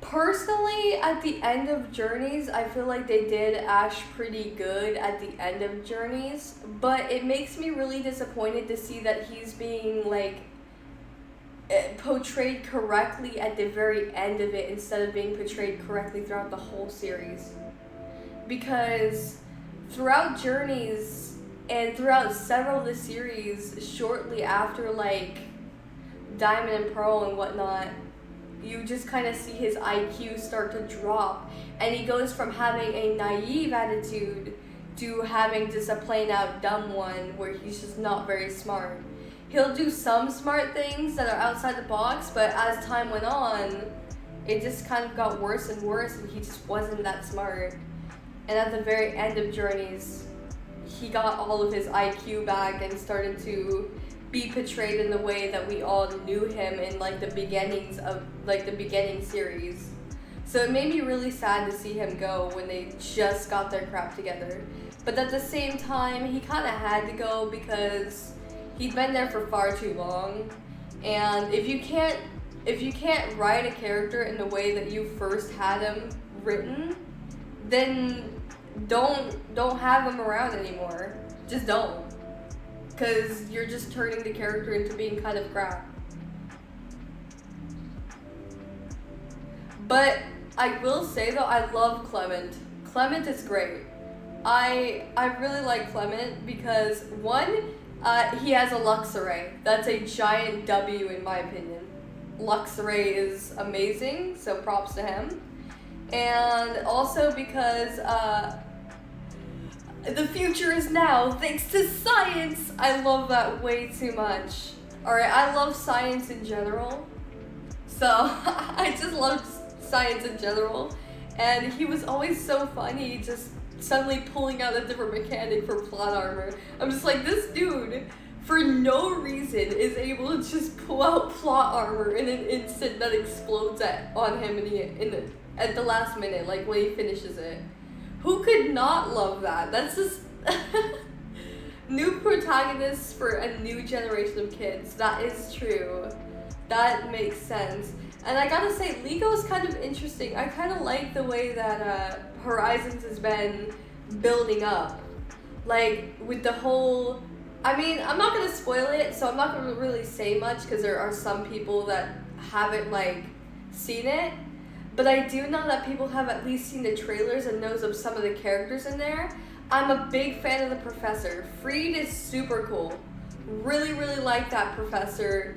Personally, at the end of Journeys, I feel like they did Ash pretty good at the end of Journeys, but it makes me really disappointed to see that he's being like portrayed correctly at the very end of it instead of being portrayed correctly throughout the whole series. Because throughout Journeys and throughout several of the series, shortly after like Diamond and Pearl and whatnot, you just kind of see his IQ start to drop, and he goes from having a naive attitude to having just a plain out dumb one where he's just not very smart. He'll do some smart things that are outside the box, but as time went on, it just kind of got worse and worse, and he just wasn't that smart. And at the very end of Journeys, he got all of his IQ back and started to be portrayed in the way that we all knew him in like the beginnings of like the beginning series. So it made me really sad to see him go when they just got their crap together. But at the same time, he kind of had to go because he'd been there for far too long. And if you can't write a character in the way that you first had him written, then don't have him around anymore. Just don't. Because you're just turning the character into being kind of crap. But I will say though, I love Clement. Clement is great. I really like Clement because one, he has a Luxray. That's a giant W in my opinion. Luxray is amazing, so props to him. And also because the future is now thanks to science. I love that way too much. Alright, I love science in general. So I just love science in general. And he was always so funny, just suddenly pulling out a different mechanic for plot armor. I'm just like, this dude, for no reason, is able to just pull out plot armor in an instant that explodes on him at the last minute, like when he finishes it. Who could not love that? That's just new protagonists for a new generation of kids. That is true. That makes sense. And I gotta say, Ligo is kind of interesting. I kind of like the way that Horizons has been building up. Like, with the whole... I mean, I'm not gonna spoil it, so I'm not gonna really say much, because there are some people that haven't, like, seen it. But I do know that people have at least seen the trailers and knows of some of the characters in there. I'm a big fan of the professor. Freed is super cool. Really, really like that professor.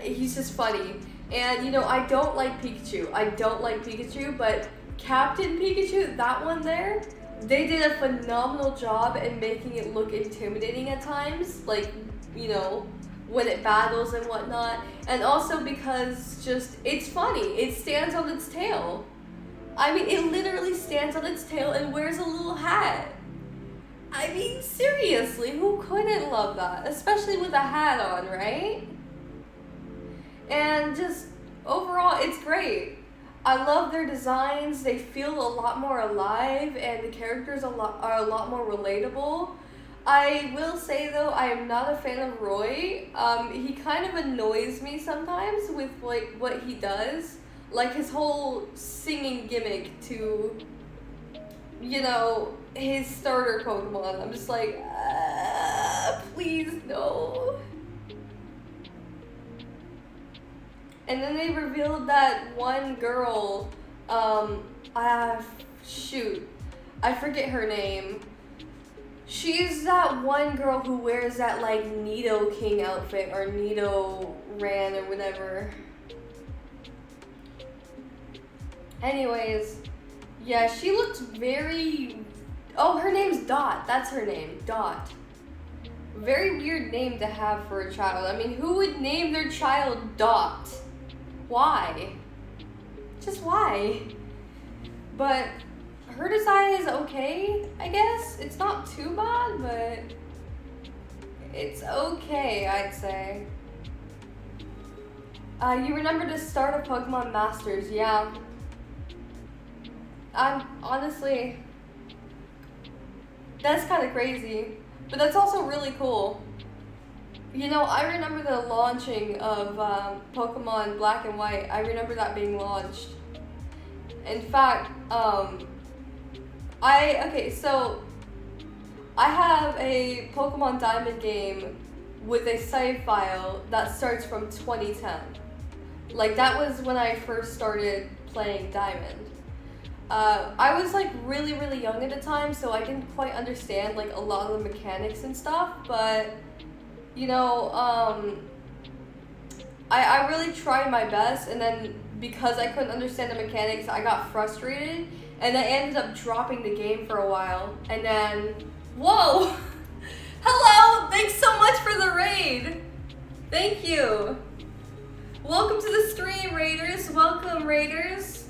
He's just funny. And, you know, I don't like Pikachu. But Captain Pikachu, that one there, they did a phenomenal job in making it look intimidating at times. Like, you know, when it battles and whatnot. And also because just, it's funny. It stands on its tail. I mean, it literally stands on its tail and wears a little hat. I mean, seriously, who couldn't love that? Especially with a hat on, right? And just, overall, it's great. I love their designs. They feel a lot more alive, and the characters are a lot more relatable. I will say, though, I am not a fan of Roy. He kind of annoys me sometimes with like what he does. Like his whole singing gimmick to, you know, his starter Pokemon. I'm just like, please, no. And then they revealed that one girl, shoot, I forget her name. She's that one girl who wears that, like, Nido King outfit, or Nido Ran, or whatever. Anyways, yeah, she looked very... Oh, her name's Dot. That's her name, Dot. Very weird name to have for a child. I mean, who would name their child Dot? Why? Just why? But her design is okay, I guess. It's not too bad, but it's okay, I'd say. You remember the start of Pokemon Masters, yeah. Honestly, that's kind of crazy, but that's also really cool. You know, I remember the launching of Pokemon Black and White. I remember that being launched. In fact, so I have a Pokemon Diamond game with a save file that starts from 2010. Like, that was when I first started playing Diamond. I was like really, really young at the time, so I didn't quite understand like a lot of the mechanics and stuff, but you know, I really tried my best, and then because I couldn't understand the mechanics, I got frustrated, and I ended up dropping the game for a while, and then, whoa! Hello! Thanks so much for the raid! Thank you! Welcome to the stream, Raiders! Welcome, Raiders!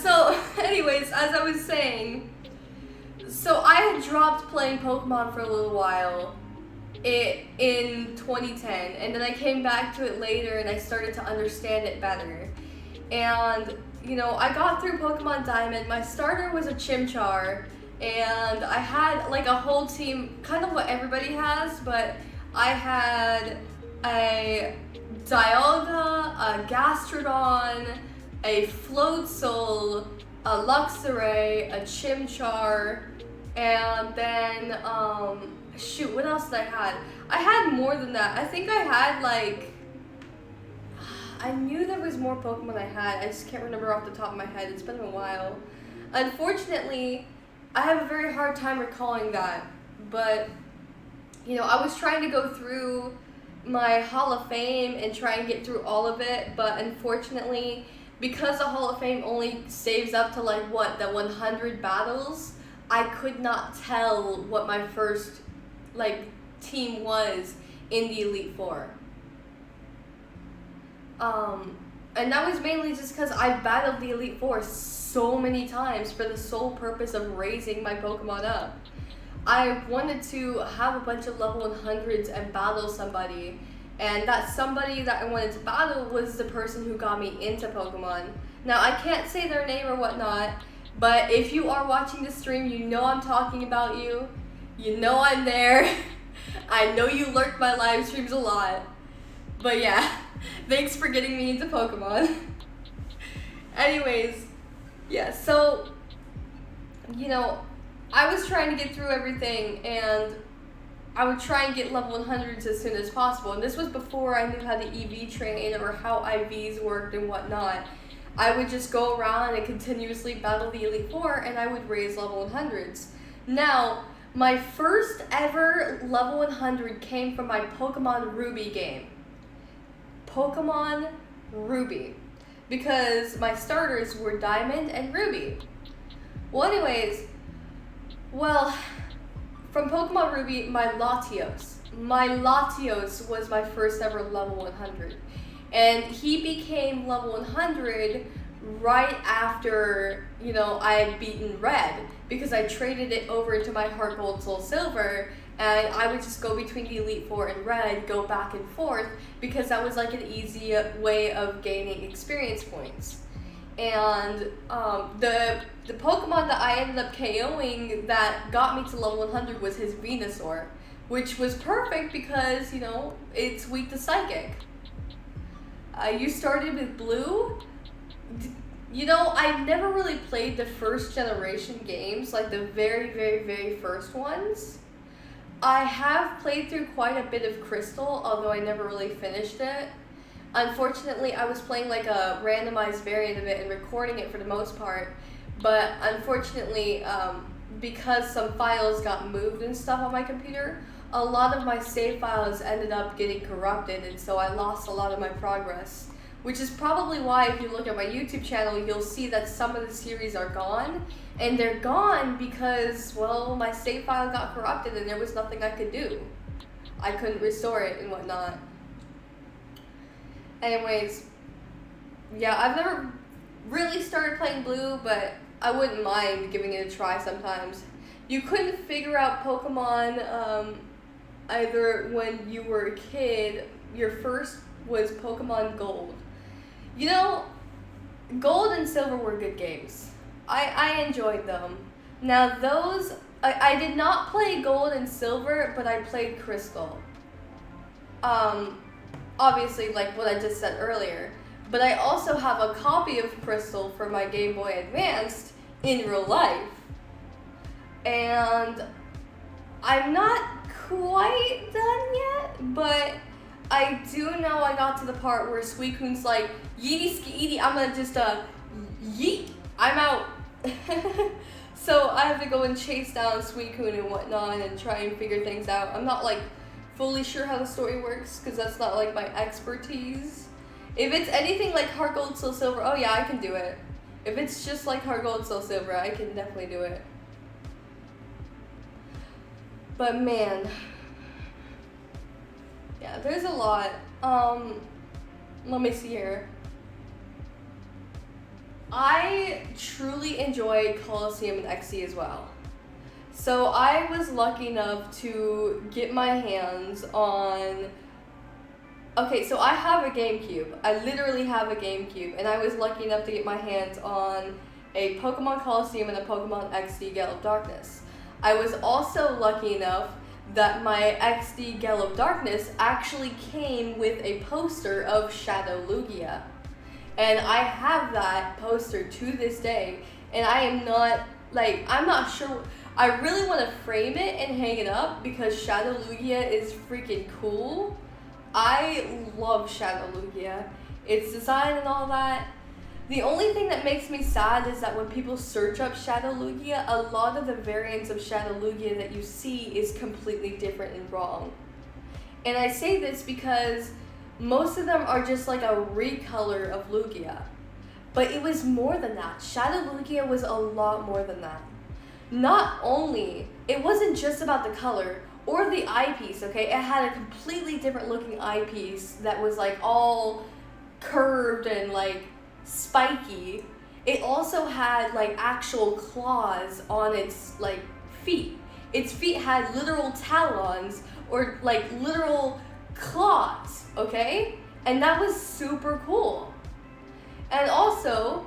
So, anyways, as I was saying, so I had dropped playing Pokemon for a little while in 2010, and then I came back to it later and I started to understand it better. And, you know, I got through Pokemon Diamond. My starter was a Chimchar, and I had like a whole team, kind of what everybody has, but I had a Dialga, a Gastrodon, a Floatzel, a Luxray, a Chimchar, and then, shoot, what else did I have? I had more than that. I think I had, like, I knew there was more Pokemon I had. I just can't remember off the top of my head. It's been a while. Unfortunately, I have a very hard time recalling that, but you know, I was trying to go through my Hall of Fame and try and get through all of it, but unfortunately, because the Hall of Fame only saves up to like what, the 100 battles, I could not tell what my first like team was in the Elite Four. And that was mainly just because I battled the Elite Four so many times for the sole purpose of raising my Pokemon up. I wanted to have a bunch of level 100s and battle somebody, and that somebody that I wanted to battle was the person who got me into Pokemon. Now, I can't say their name or whatnot, but if you are watching the stream, you know I'm talking about you. You know I'm there. I know you lurk my live streams a lot. But yeah, thanks for getting me into Pokemon. Anyways, yeah, so, you know, I was trying to get through everything, and I would try and get level 100s as soon as possible. And this was before I knew how to EV train or how IVs worked and whatnot. I would just go around and continuously battle the Elite Four, and I would raise level 100s. Now, my first ever level 100 came from my Pokemon Ruby game. Pokemon Ruby. Because my starters were Diamond and Ruby. Well, anyways, from Pokemon Ruby, my Latios. My Latios was my first ever level 100. And he became level 100 right after, you know, I had beaten Red. Because I traded it over into my Heart Gold Soul Silver, and I would just go between the Elite Four and Red, go back and forth, because that was like an easy way of gaining experience points. And the Pokemon that I ended up KOing that got me to level 100 was his Venusaur, which was perfect because, you know, it's weak to Psychic. You started with Blue. You know, I never really played the first generation games, like the very, very, very first ones. I have played through quite a bit of Crystal, although I never really finished it. Unfortunately, I was playing like a randomized variant of it and recording it for the most part, but unfortunately, because some files got moved and stuff on my computer, a lot of my save files ended up getting corrupted, and so I lost a lot of my progress. Which is probably why if you look at my YouTube channel, you'll see that some of the series are gone. And they're gone because, well, my save file got corrupted and there was nothing I could do. I couldn't restore it and whatnot. Anyways, yeah, I've never really started playing Blue, but I wouldn't mind giving it a try sometimes. You couldn't figure out Pokemon either when you were a kid. Your first was Pokemon Gold. You know, Gold and Silver were good games. I enjoyed them. Now those, I did not play Gold and Silver, but I played Crystal. Obviously, like what I just said earlier. But I also have a copy of Crystal for my Game Boy Advanced in real life. And I'm not quite done yet, but I do know I got to the part where Suicune's like, yeety skeety, I'm gonna just, yeet, I'm out. So I have to go and chase down Suicune and whatnot and try and figure things out. I'm not, like, fully sure how the story works, because that's not, like, my expertise. If it's anything like Heart Gold, Soul Silver, oh yeah, I can do it. If it's just like Heart Gold, Soul Silver, I can definitely do it. But man, yeah, there's a lot. Let me see here. I truly enjoyed Coliseum and XC as well. So I was lucky enough to get my hands on... Okay, so I have a GameCube. I literally have a GameCube, and I was lucky enough to get my hands on a Pokemon Coliseum and a Pokemon XD Gale of Darkness. I was also lucky enough that my XD Gale of Darkness actually came with a poster of Shadow Lugia. And I have that poster to this day, and I am not, like, I'm not sure, I really want to frame it and hang it up because Shadow Lugia is freaking cool. I love Shadow Lugia, its design and all that. The only thing that makes me sad is that when people search up Shadow Lugia, a lot of the variants of Shadow Lugia that you see is completely different and wrong. And I say this because most of them are just like a recolor of Lugia. But it was more than that. Shadow Lugia was a lot more than that. Not only, it wasn't just about the color or the eyepiece, okay? It had a completely different looking eyepiece that was like all curved and like spiky. It also had like actual claws on its like feet. Its feet had literal talons or like literal claws, okay? And that was super cool. And also,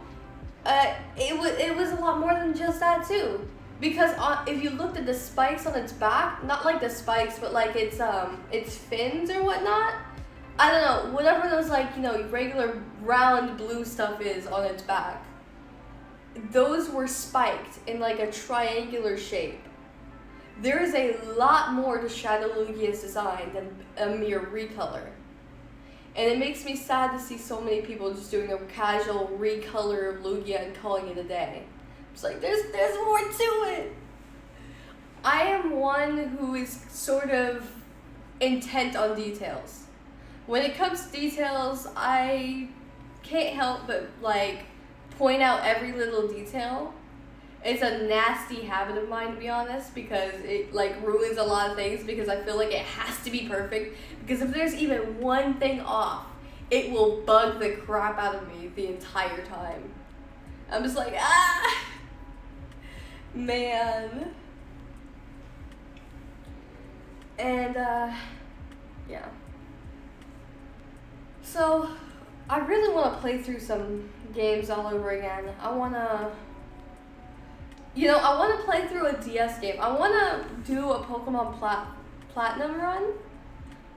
it was a lot more than just that too. Because if you looked at the spikes on its back, not like the spikes, but like its fins or whatnot, I don't know, whatever those like, you know, regular round blue stuff is on its back, those were spiked in like a triangular shape. There is a lot more to Shadow Lugia's design than a mere recolor. And it makes me sad to see so many people just doing a casual recolor of Lugia and calling it a day. It's like, there's more to it. I am one who is sort of intent on details. When it comes to details, I can't help but like point out every little detail. It's a nasty habit of mine, to be honest, because it like ruins a lot of things because I feel like it has to be perfect. Because if there's even one thing off, it will bug the crap out of me the entire time. I'm just like, man. And yeah. So I really want to play through some games all over again. I want to play through a DS game. I want to do a Pokemon Platinum run.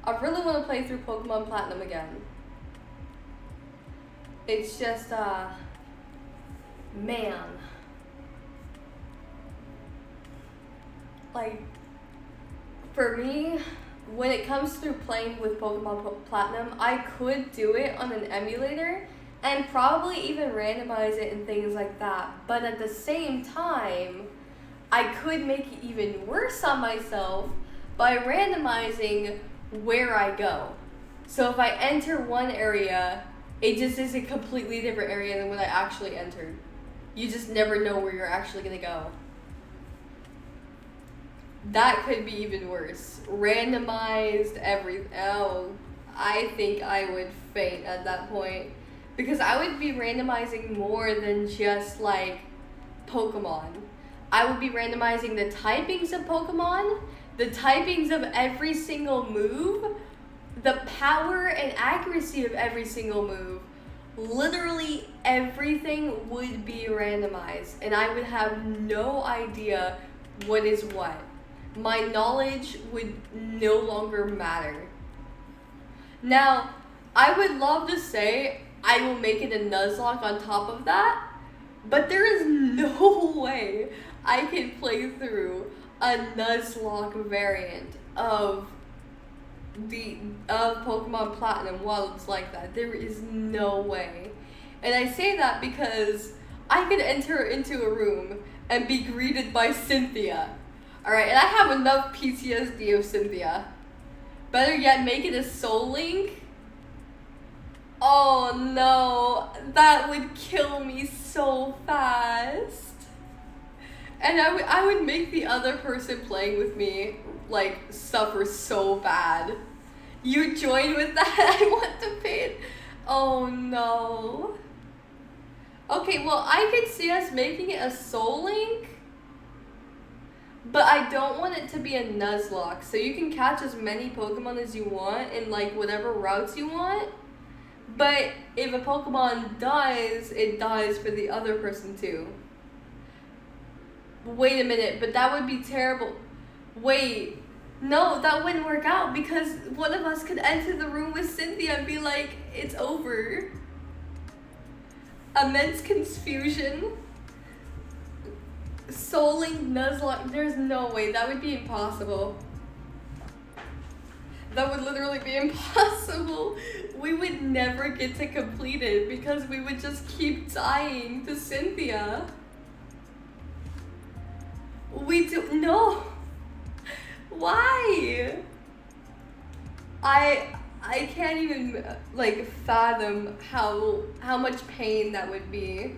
I really want to play through Pokemon Platinum again. It's just, man. Like, for me, when it comes through playing with Pokemon Platinum, I could do it on an emulator and probably even randomize it and things like that. But at the same time, I could make it even worse on myself by randomizing where I go. So if I enter one area, it just is a completely different area than what I actually entered. You just never know where you're actually gonna go. That could be even worse. Randomized everything. Oh, I think I would faint at that point. Because I would be randomizing more than just like Pokemon. I would be randomizing the typings of Pokemon, the typings of every single move, the power and accuracy of every single move. Literally everything would be randomized, and I would have no idea what is what. My knowledge would no longer matter. Now, I would love to say I will make it a Nuzlocke on top of that, but there is no way I can play through a Nuzlocke variant of Pokemon Platinum while it's like that. There is no way. And I say that because I could enter into a room and be greeted by Cynthia. Alright, and I have enough PTSD of Cynthia. Better yet, make it a Soul Link. Oh no, that would kill me so fast. And I would make the other person playing with me like suffer so bad. You join with that? I want to pay it. Oh no. Okay, well I could see us making it a Soul Link, but I don't want it to be a Nuzlocke. So you can catch as many Pokemon as you want in like whatever routes you want. But if a Pokemon dies, it dies for the other person too. Wait a minute, but that would be terrible. Wait, no, that wouldn't work out because one of us could enter the room with Cynthia and be like, it's over. Immense confusion. Soul Link, Nuzlocke, there's no way, that would be impossible. That would literally be impossible. we would never get to complete it because we would just keep dying to Cynthia. We do no. Why? I can't even like fathom how much pain that would be.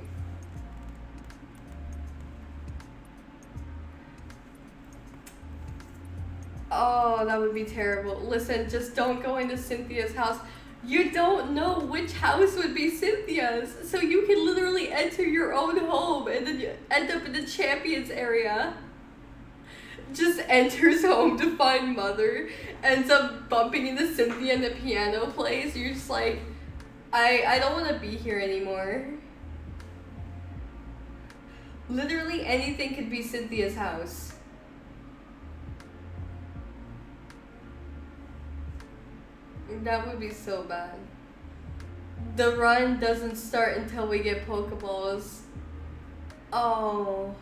Oh, that would be terrible. Listen, just don't go into Cynthia's house. You don't know which house would be Cynthia's, so you can literally enter your own home and then you end up in the champions area. Just enters home to find mother, ends up bumping into Cynthia and the piano plays. You're just like, I don't want to be here anymore. Literally anything could be Cynthia's house. That would be so bad. The run doesn't start until we get Pokeballs. Oh.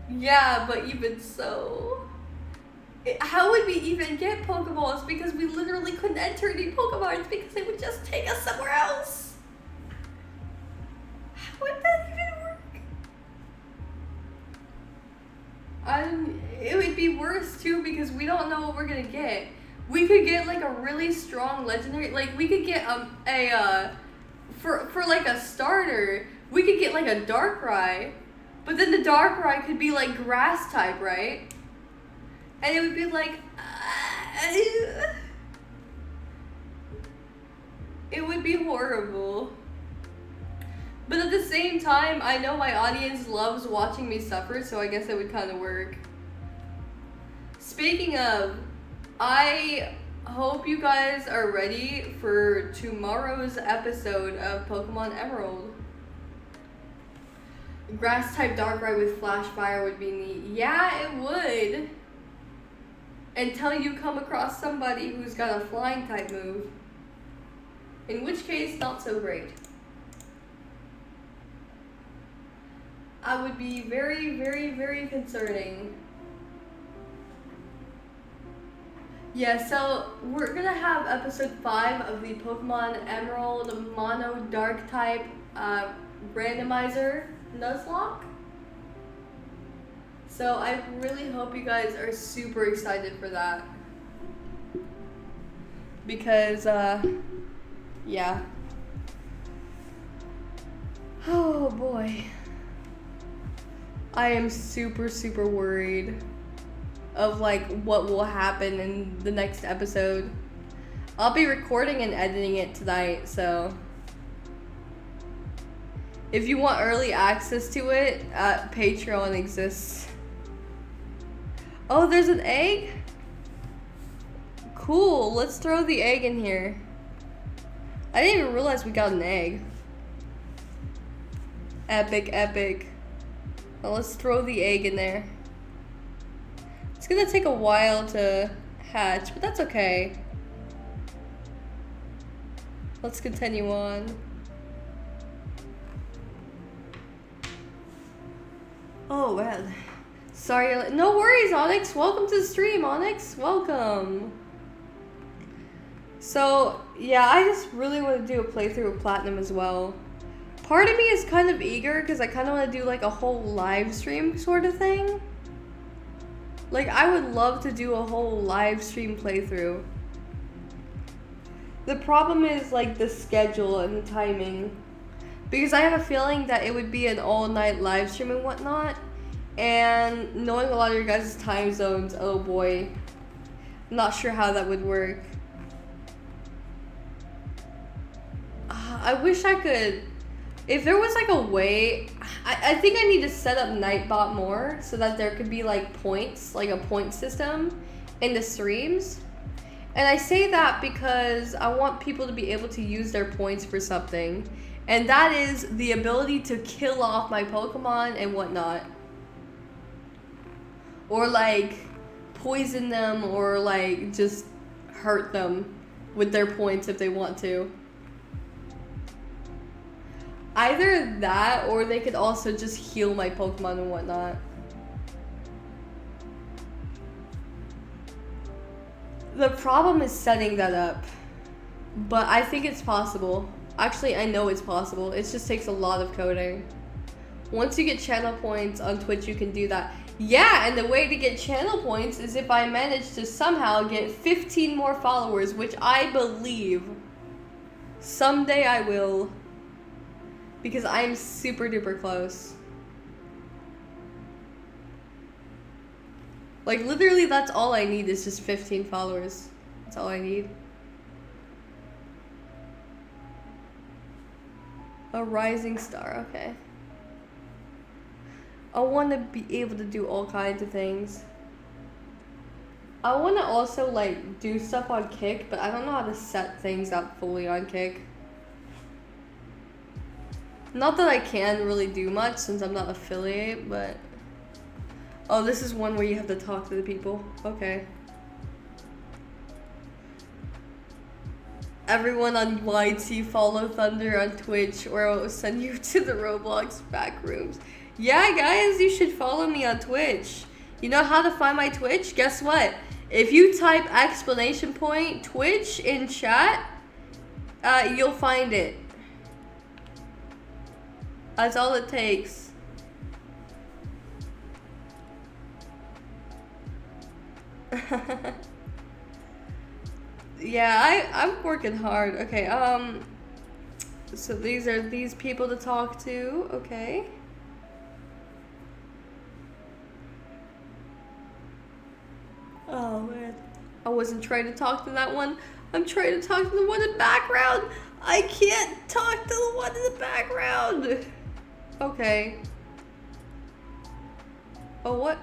Yeah, but even so. How would we even get Pokeballs? Because we literally couldn't enter any Pokeballs because they would just take us somewhere else. How would that even work? It would be worse too because we don't know what we're gonna get. We could get like a really strong legendary, like we could get for like a starter, we could get like a Darkrai, but then the Darkrai could be like grass type, right? And it would be like, it would be horrible. But at the same time, I know my audience loves watching me suffer, so I guess it would kind of work. Speaking of, I hope you guys are ready for tomorrow's episode of Pokemon Emerald. Grass type Darkrai with Flash Fire would be neat. Yeah, it would. Until you come across somebody who's got a flying type move. In which case, not so great. I would be very, very, very concerning. Yeah, so we're gonna have episode 5 of the Pokemon Emerald Mono Dark type randomizer Nuzlocke. So I really hope you guys are super excited for that. Because, yeah. Oh boy. I am super, super worried of like what will happen in the next episode. I'll be recording and editing it tonight, so if you want early access to it, Patreon exists. Oh, there's an egg? Cool, let's throw the egg in here. I didn't even realize we got an egg. Epic, epic. Well, let's throw the egg in there. It's gonna take a while to hatch, but that's okay. Let's continue on. Oh, well. Sorry. No worries, Onyx. Welcome to the stream, Onyx. Welcome. So, yeah, I just really want to do a playthrough of Platinum as well. Part of me is kind of eager because I kind of want to do like a whole live stream sort of thing. Like, I would love to do a whole live stream playthrough. The problem is like the schedule and the timing. Because I have a feeling that it would be an all-night live stream and whatnot. And knowing a lot of your guys' time zones, oh boy. I'm not sure how that would work. I wish I could... If there was like a way... I think I need to set up Nightbot more so that there could be like points, like a point system in the streams. And I say that because I want people to be able to use their points for something. And that is the ability to kill off my Pokemon and whatnot. Or like poison them or like just hurt them with their points if they want to. Either that or they could also just heal my Pokemon and whatnot. The problem is setting that up. But I think it's possible. Actually, I know it's possible. It just takes a lot of coding. Once you get channel points on Twitch, you can do that. Yeah, and the way to get channel points is if I manage to somehow get 15 more followers, which I believe someday I will. Because I'm super duper close. Like, literally, that's all I need is just 15 followers. That's all I need. A rising star, okay. I want to be able to do all kinds of things. I want to also, like, do stuff on Kick, but I don't know how to set things up fully on Kick. Not that I can really do much since I'm not affiliate, but... Oh, this is one where you have to talk to the people. Okay. Everyone on YT follow Thunder on Twitch or I'll send you to the Roblox back rooms. Yeah, guys, you should follow me on Twitch. You know how to find my Twitch? Guess what? If you type !Twitch in chat, you'll find it. That's all it takes. Yeah, I'm working hard. Okay, so these are these people to talk to, okay. Oh man, I wasn't trying to talk to that one. I'm trying to talk to the one in the background. I can't talk to the one in the background. Okay. Oh, what?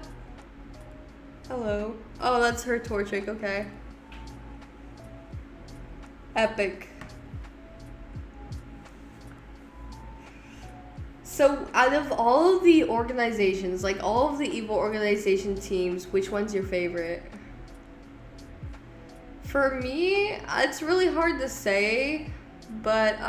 Hello. Oh, that's her Torchic, okay. Epic. So, out of all of the organizations, like all of the evil organization teams, which one's your favorite? For me, it's really hard to say, but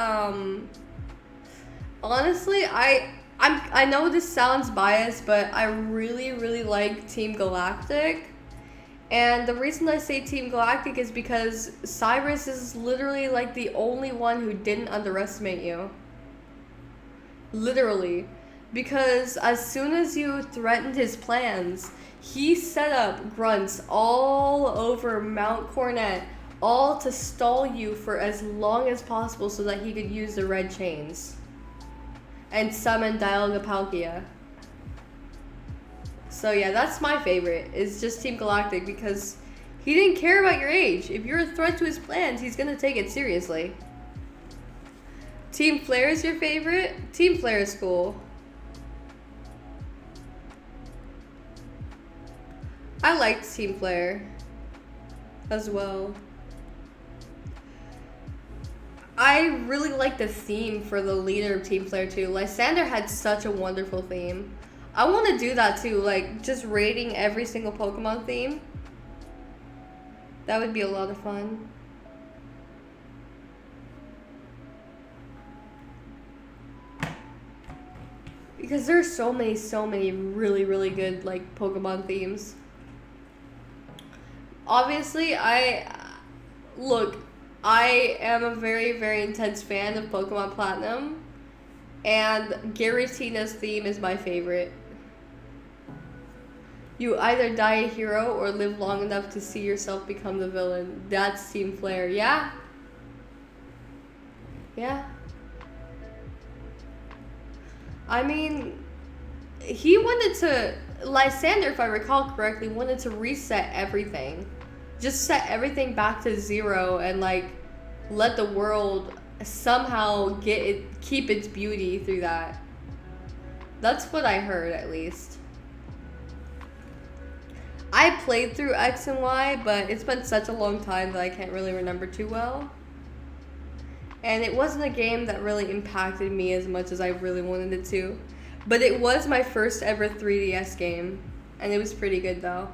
honestly, I know this sounds biased, but I really like Team Galactic. And the reason I say Team Galactic is because Cyrus is literally like the only one who didn't underestimate you. Literally. Because as soon as you threatened his plans, he set up grunts all over Mount Cornet, all to stall you for as long as possible so that he could use the red chains and summon Dialga. So yeah, that's my favorite. It's just Team Galactic because he didn't care about your age. If you're a threat to his plans, he's gonna take it seriously. Team Flare is your favorite? Team Flare is cool. I liked Team Flare as well. I really like the theme for the leader of Team Flare too. Lysander had such a wonderful theme. I want to do that too, like just rating every single Pokemon theme. That would be a lot of fun. Because there's so many really good like Pokemon themes. Obviously, I am a very intense fan of Pokemon Platinum, and Giratina's theme is my favorite. You either die a hero or live long enough to see yourself become the villain. That's Team Flare. Yeah? Yeah. I mean, he wanted to, Lysander, if I recall correctly, wanted to reset everything. Just set everything back to 0 and like let the world somehow keep its beauty through that. That's what I heard, at least. I played through X and Y, but it's been such a long time that I can't really remember too well. And it wasn't a game that really impacted me as much as I really wanted it to. But it was my first ever 3DS game, and it was pretty good though.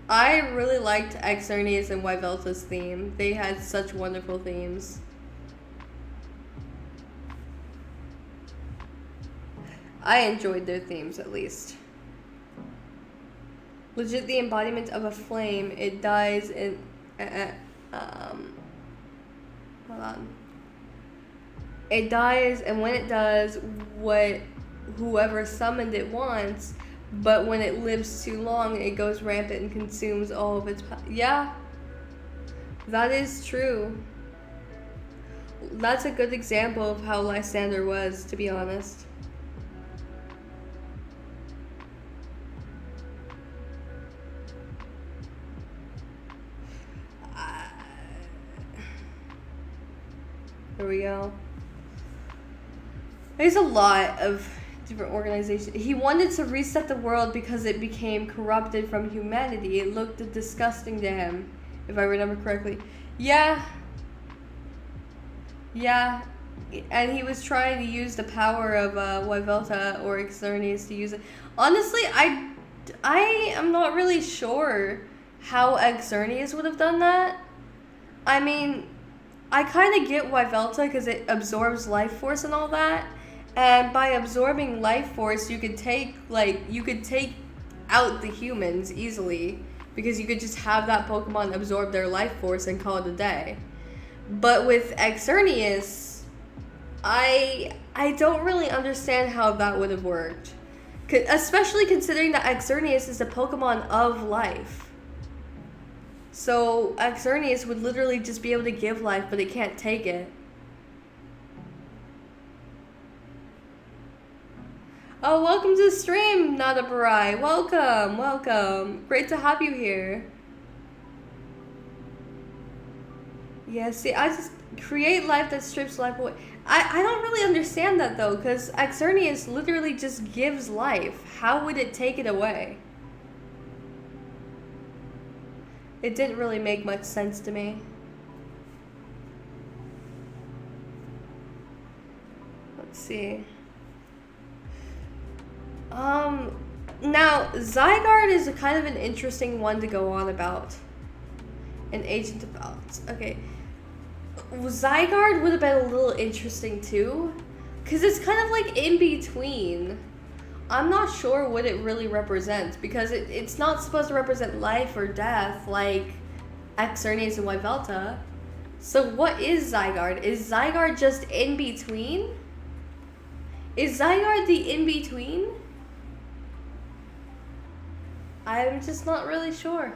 I really liked Xerneas and Yvelta's theme. They had such wonderful themes. I enjoyed their themes, at least. Legit the embodiment of a flame. It dies in Hold on. It dies, and when it does, what whoever summoned it wants, but when it lives too long, it goes rampant and consumes all of its yeah, that is true. That's a good example of how Lysander was, to be honest. There we go. There's a lot of different organizations. He wanted to reset the world because it became corrupted from humanity. It looked disgusting to him, if I remember correctly. Yeah. Yeah. And he was trying to use the power of Yvelta or Xerxes to use it. Honestly, I am not really sure how Xerxes would have done that. I mean, I kind of get Yvelta because it absorbs life force and all that. And by absorbing life force, you could take out the humans easily, because you could just have that Pokemon absorb their life force and call it a day. But with Xerxes, I don't really understand how that would have worked, especially considering that Xerxes is a Pokemon of life. So Xerxes would literally just be able to give life, but it can't take it. Oh, welcome to the stream, Nada Barai. Welcome, welcome. Great to have you here. Yeah, see, I just create life that strips life away. I don't really understand that, though, because Xerxes literally just gives life. How would it take it away? It didn't really make much sense to me. Let's see. Now, Zygarde is a kind of an interesting one to go on about. An agent of balance. Okay. Zygarde would have been a little interesting too, because it's kind of like in between. I'm not sure what it really represents, because it's not supposed to represent life or death like Xerxes and Yvelta. So what is Zygarde? Is Zygarde just in between? Is Zygarde the in between? I'm just not really sure.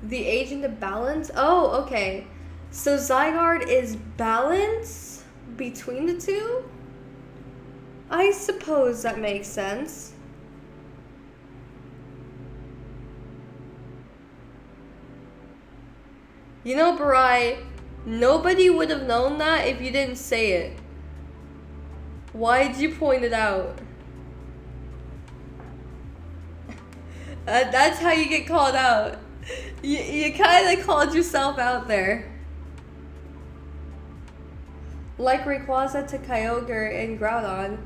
The agent of balance? Oh, okay. So Zygarde is balance between the two? I suppose that makes sense. You know, Barai, nobody would have known that if you didn't say it. Why'd you point it out? That's how you get called out. You kind of called yourself out there. Like Rayquaza to Kyogre and Groudon.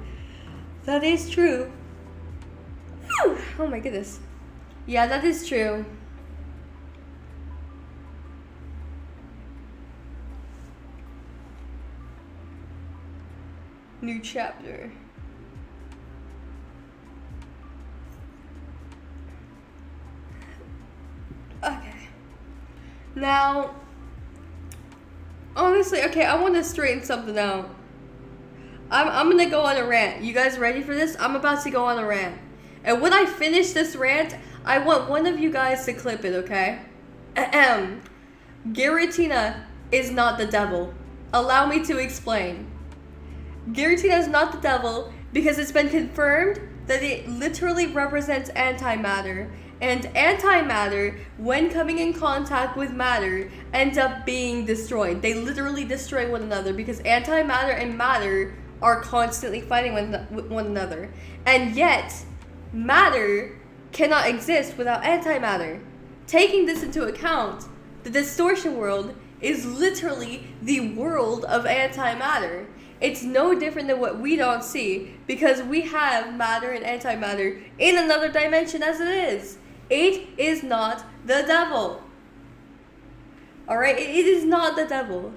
That is true. Whew. Oh my goodness. Yeah, that is true. New chapter. Okay. Now, honestly, okay, I want to straighten something out. I'm gonna go on a rant. You guys ready for this? I'm about to go on a rant. And when I finish this rant, I want one of you guys to clip it, okay? Giratina is not the devil. Allow me to explain. Giratina is not the devil because it's been confirmed that it literally represents antimatter. And antimatter, when coming in contact with matter, ends up being destroyed. They literally destroy one another because antimatter and matter are constantly fighting with one another. And yet, matter cannot exist without antimatter. Taking this into account, the distortion world is literally the world of antimatter. It's no different than what we don't see because we have matter and antimatter in another dimension as it is. It is not the devil. Alright, it is not the devil.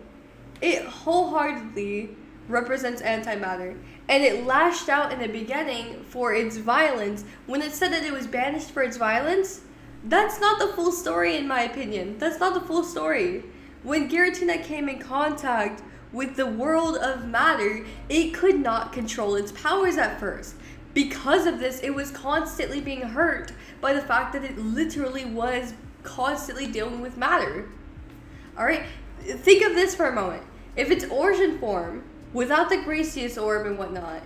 It wholeheartedly represents antimatter, and it lashed out in the beginning for its violence. When it said that it was banished for its violence, that's not the full story in my opinion. That's not the full story. When Giratina came in contact with the world of matter, it could not control its powers at first. Because of this, it was constantly being hurt by the fact that it literally was constantly dealing with matter. Alright? Think of this for a moment. If its origin form, without the Gracious Orb and whatnot,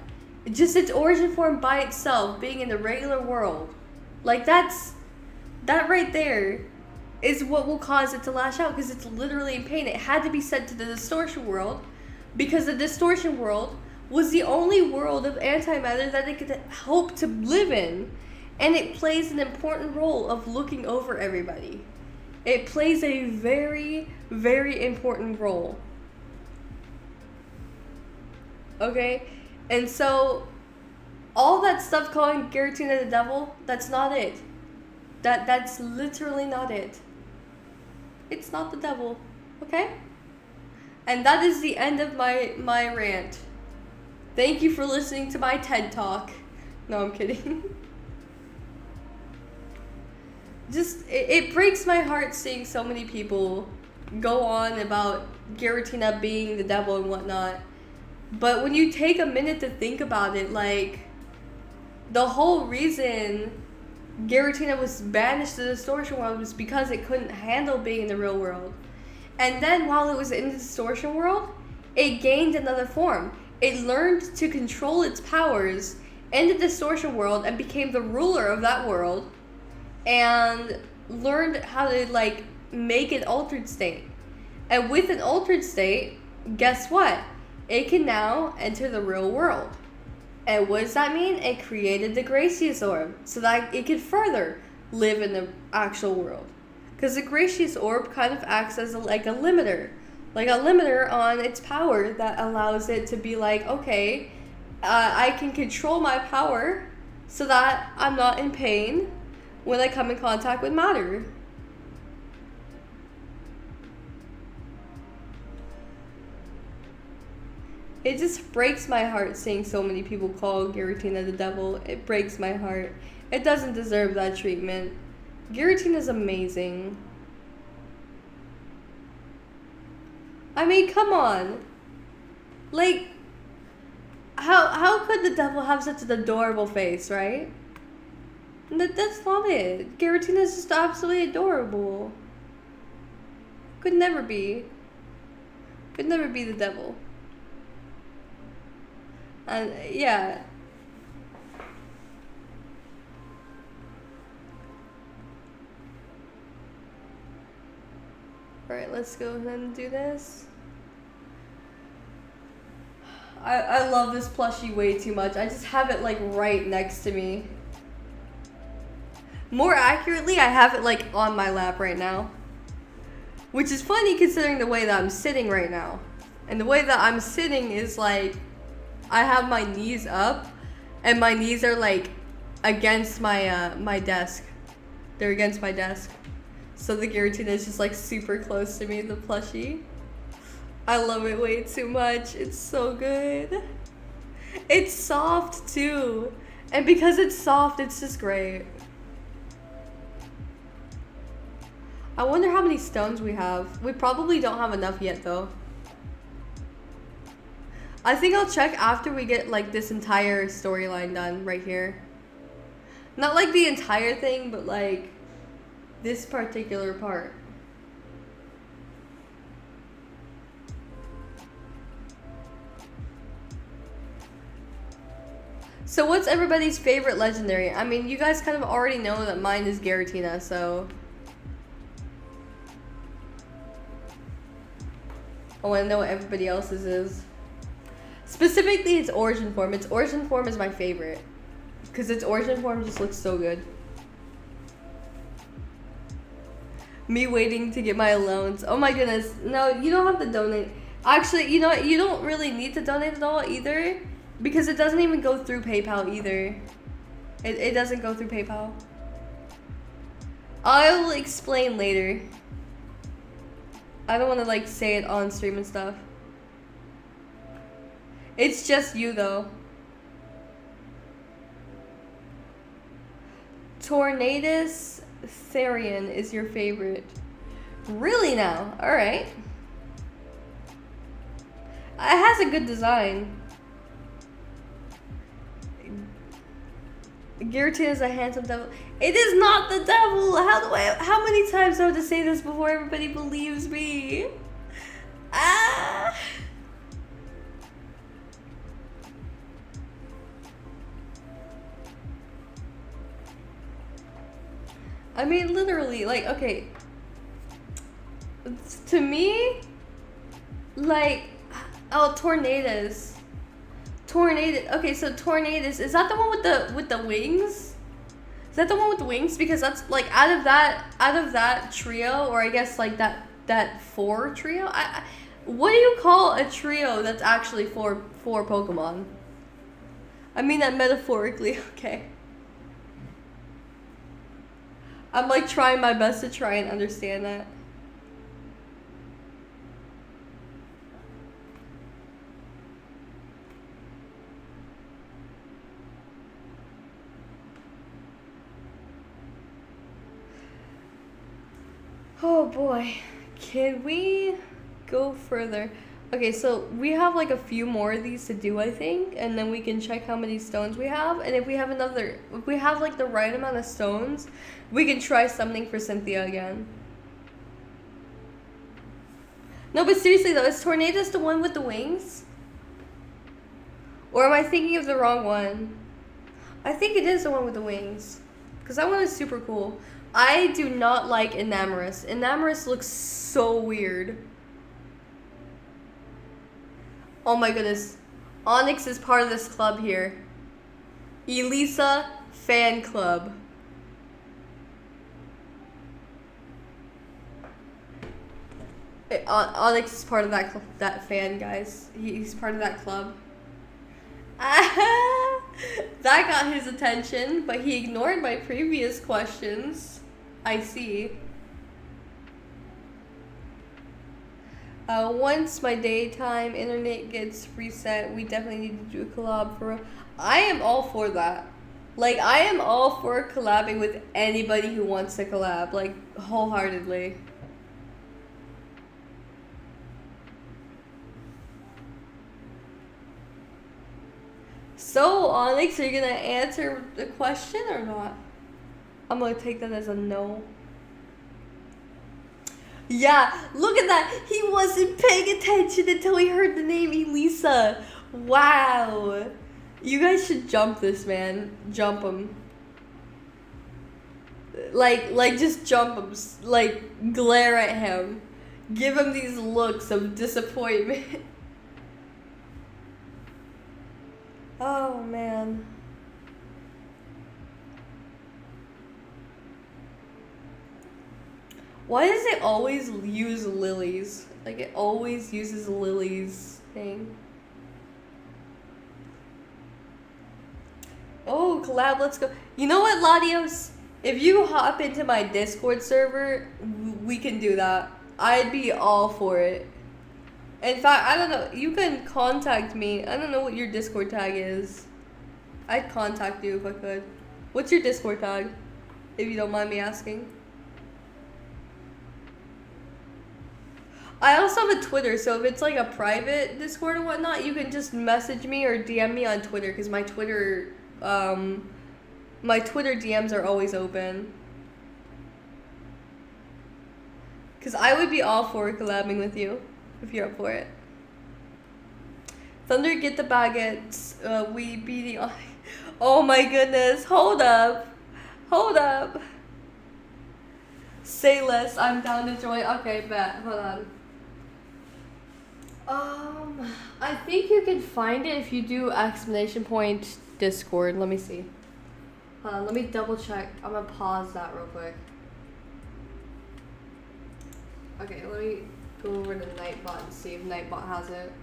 just its origin form by itself, being in the regular world, like that right there is what will cause it to lash out, because it's literally in pain. It had to be sent to the distortion world, because the distortion world was the only world of antimatter that it could hope to live in, and it plays an important role of looking over everybody. It plays a very, very important role. Okay? And so, all that stuff calling Giratina the devil, that's not it. That's literally not it. It's not the devil. Okay? And that is the end of my rant. Thank you for listening to my TED Talk. No, I'm kidding. Just, it breaks my heart seeing so many people go on about Giratina being the devil and whatnot. But when you take a minute to think about it, like, the whole reason Giratina was banished to the distortion world was because it couldn't handle being in the real world. And then while it was in the distortion world, it gained another form. It learned to control its powers in the distortion world and became the ruler of that world, and learned how to, like, make an altered state. And with an altered state, guess what? It can now enter the real world. And what does that mean? It created the Gracious Orb so that it could further live in the actual world. Because the Gracious Orb kind of acts as a limiter. Like a limiter on its power that allows it to be like, okay, I can control my power so that I'm not in pain when I come in contact with matter. It just breaks my heart seeing so many people call Giratina the devil. It breaks my heart. It doesn't deserve that treatment. Giratina is amazing. I mean, come on. Like, how could the devil have such an adorable face, right? That's not it. Giratina is just absolutely adorable. Could never be. Could never be the devil. And yeah. Alright, let's go ahead and do this. I love this plushie way too much. I just have it like right next to me. More accurately, I have it like on my lap right now. Which is funny considering the way that I'm sitting right now. And the way that I'm sitting is like, I have my knees up and my knees are like against my my desk. They're against my desk. So the Giratina is just like super close to me, the plushie. I love it way too much. It's so good. It's soft too. And because it's soft, it's just great. I wonder how many stones we have. We probably don't have enough yet though. I think I'll check after we get like this entire storyline done right here. Not like the entire thing, but like this particular part. So what's everybody's favorite legendary? I mean, you guys kind of already know that mine is Giratina, so I want to know what everybody else's is. Specifically, its origin form. Its origin form is my favorite. Because its origin form just looks so good. Me waiting to get my allowance. Oh my goodness. No, you don't have to donate. Actually, you know what? You don't really need to donate at all either. Because it doesn't even go through PayPal either. It doesn't go through PayPal. I'll explain later. I don't want to like say it on stream and stuff. It's just you though. Tornadus Therian is your favorite. Really now? Alright. It has a good design. Giratina is a handsome devil. It is not the devil! How many times do I have to say this before everybody believes me? Ah! I mean, literally, like, okay. To me, like, oh, Tornadus. Okay, so Tornadus, is that the one with the wings? Is that the one with the wings? Because that's like out of that trio, or I guess like that 4 trio. What do you call a trio that's actually four Pokemon? I mean that metaphorically. Okay. I'm like trying my best to try and understand that. Oh boy, can we go further? Okay, so we have like a few more of these to do, I think, and then we can check how many stones we have, and if we have like the right amount of stones, we can try something for Cynthia again. No, but seriously though, is Tornadus the one with the wings? Or am I thinking of the wrong one? I think it is the one with the wings, because that one is super cool. I do not like Enamorus. Enamorus looks so weird. Oh my goodness. Onyx is part of this club here. Elisa fan club. Onyx is part of that fan, guys. He's part of that club. That got his attention, but he ignored my previous questions. I see. Once my daytime internet gets reset, we definitely need to do a collab for real. I am all for that. Like, I am all for collabing with anybody who wants to collab, like, wholeheartedly. So, Onyx, are you gonna answer the question or not? I'm gonna take that as a no. Yeah, look at that. He wasn't paying attention until he heard the name Elisa. Wow. You guys should jump this man. Jump him. Like just jump him. Like, glare at him. Give him these looks of disappointment. Oh, man. Why does it always use lilies? Like, it always uses lilies thing. Oh, collab, let's go. You know what, Latios? If you hop into my Discord server, we can do that. I'd be all for it. In fact, I don't know. You can contact me. I don't know what your Discord tag is. I'd contact you if I could. What's your Discord tag? If you don't mind me asking. I also have a Twitter, so if it's like a private Discord or whatnot, you can just message me or DM me on Twitter, because my Twitter DMs are always open. Because I would be all for collabing with you, if you're up for it. Thunder, get the baguettes. We beating. Oh my goodness. Hold up. Hold up. Say less. I'm down to join. Okay, bet. Hold on. I think you can find it if you do ! Discord. Let me see. Hold on, let me double check. I'm gonna pause that real quick. Okay, let me go over to Nightbot and see if Nightbot has it.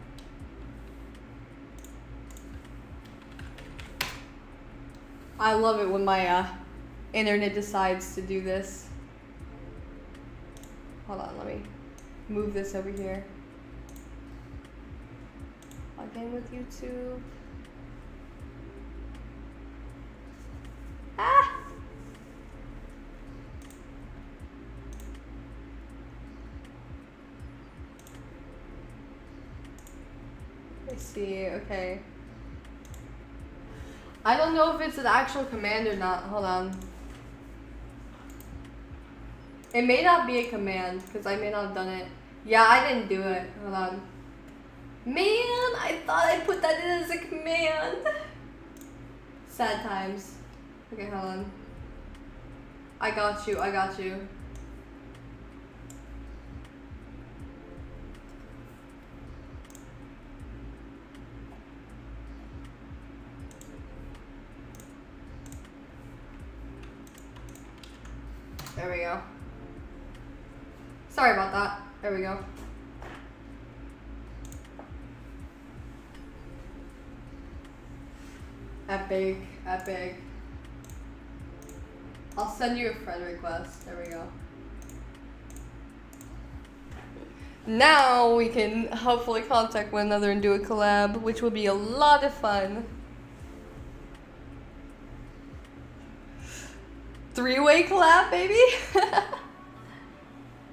I love it when my internet decides to do this. Hold on, let me move this over here. log in with YouTube. Ah! Let's see, okay. I don't know if it's an actual command or not. Hold on. It may not be a command, because I may not have done it. Yeah, I didn't do it. Hold on. Man, I thought I put that in as a command. Sad times. Okay, hold on. I got you, I got you. There we go. Sorry about that. There we go. Epic, epic. I'll send you a friend request. There we go. Now we can hopefully contact one another and do a collab, which will be a lot of fun. Three-way collab, baby.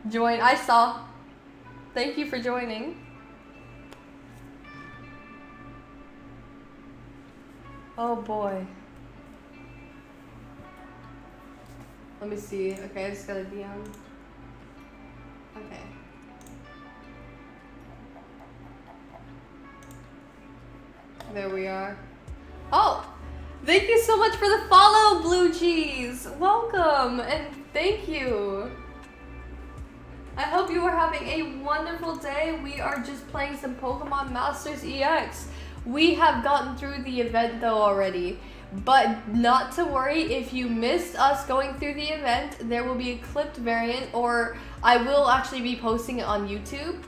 Join. I saw. Thank you for joining. Oh boy. Let me see. Okay, I just got a DM. Okay. There we are. Oh! Thank you so much for the follow, Blue Cheese! Welcome and thank you! I hope you are having a wonderful day. We are just playing some Pokémon Masters EX. We have gotten through the event though already. But not to worry, if you missed us going through the event, there will be a clipped variant, or I will actually be posting it on YouTube.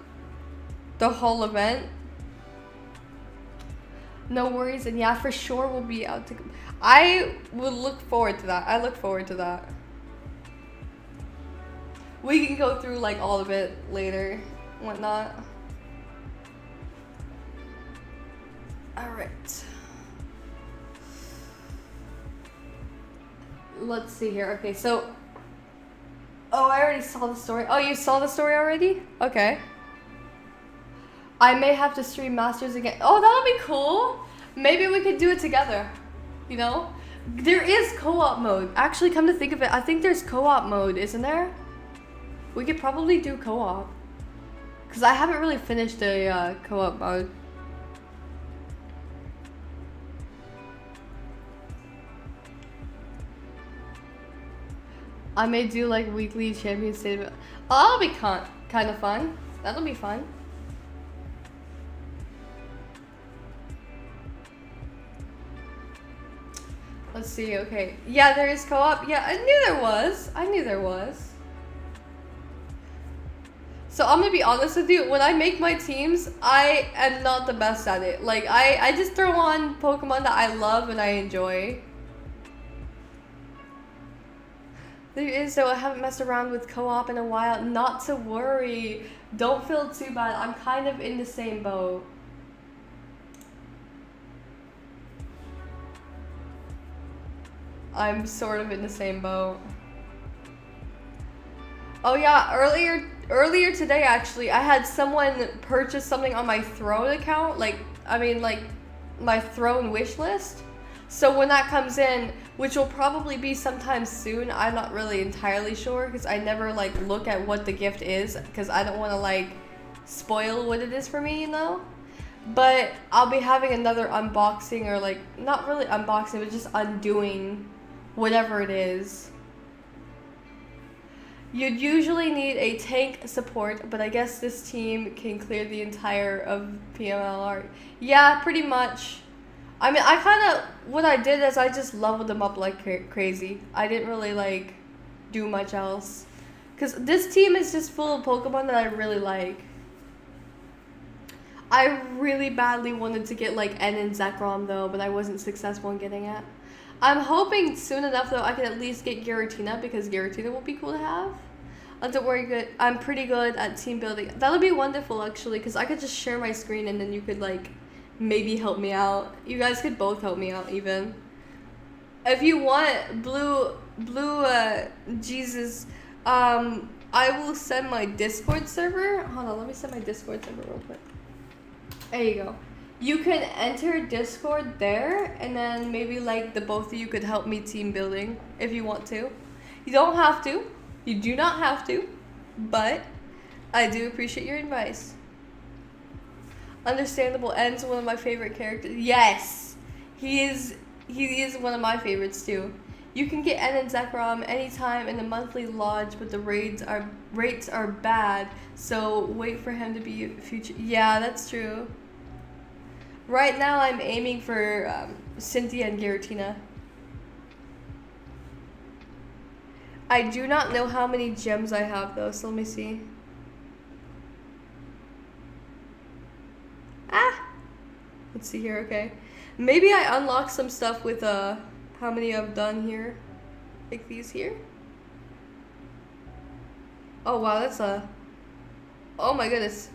The whole event. No worries, and yeah, for sure we'll be out to... I would look forward to that. I look forward to that. We can go through like all of it later, whatnot. Alright. Let's see here. Okay, so... Oh, I already saw the story. Oh, you saw the story already? Okay. I may have to stream Masters again. Oh, that'll be cool. Maybe we could do it together. You know? There is co-op mode. Actually, come to think of it, I think there's co-op mode, isn't there? We could probably do co-op. Because I haven't really finished a co-op mode. I may do like weekly champion state. Oh, that'll be kind of fun. That'll be fun. Let's see, okay. Yeah, there is co-op. Yeah, I knew there was. I knew there was. So I'm gonna be honest with you, when I make my teams, I am not the best at it. Like, I just throw on Pokemon that I love and I enjoy. There is, though, I haven't messed around with co-op in a while. Not to worry. Don't feel too bad. I'm kind of in the same boat. I'm sort of in the same boat. Oh yeah, earlier today actually, I had someone purchase something on my Throne account, like my Throne wish list. So when that comes in, which will probably be sometime soon, I'm not really entirely sure because I never like look at what the gift is because I don't want to like spoil what it is for me, you know? But I'll be having another unboxing, or like not really unboxing, but just undoing whatever it is. You'd usually need a tank support, but I guess this team can clear the entire of PMLR. Yeah, pretty much. I mean, I kind of, what I did is I just leveled them up like crazy. I didn't really like do much else. Because this team is just full of Pokemon that I really like. I really badly wanted to get like N and Zekrom though, but I wasn't successful in getting it. I'm hoping soon enough though I can at least get Giratina, because Giratina will be cool to have. Don't worry, good. I'm pretty good at team building. That'll be wonderful actually, because I could just share my screen and then you could like maybe help me out. You guys could both help me out even. If you want blue Jesus, I will send my Discord server. Hold on, let me send my Discord server real quick. There you go. You can enter Discord there, and then maybe like the both of you could help me team building if you want to. You don't have to. You do not have to, but I do appreciate your advice. Understandable N's one of my favorite characters. Yes, he is one of my favorites too. You can get N and Zekrom anytime in the monthly lodge, but the rates are bad, so wait for him to be future. Yeah, that's true. Right now I'm aiming for Cynthia and Giratina. I do not know how many gems I have though, so let me see. Let's see here, okay. Maybe I unlock some stuff with how many I've done here. Like these here. Oh wow, that's oh my goodness.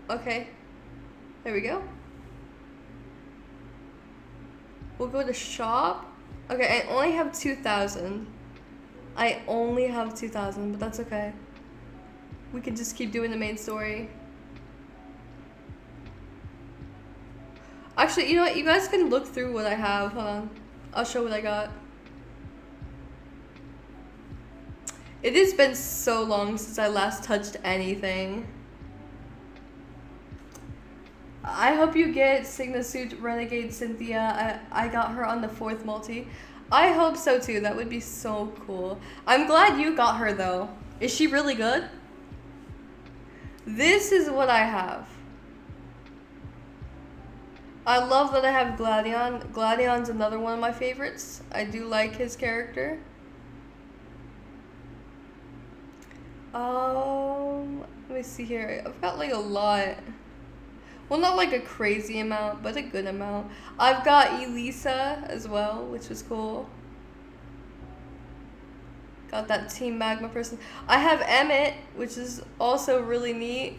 Okay. There we go. We'll go to shop. Okay, I only have 2,000. I only have 2,000, but that's okay. We can just keep doing the main story. Actually, you know what? You guys can look through what I have. Hold on. I'll show what I got. It has been so long since I last touched anything. I hope you get Signasuit Renegade Cynthia. I got her on the 4th multi. I hope so too. That would be so cool. I'm glad you got her though. Is she really good? This is what I have. I love that I have Gladion. Gladion's another one of my favorites. I do like his character. Let me see here. I've got like a lot. Well, not like a crazy amount, but a good amount. I've got Elisa as well, which was cool. Got that Team Magma person. I have Emmett, which is also really neat.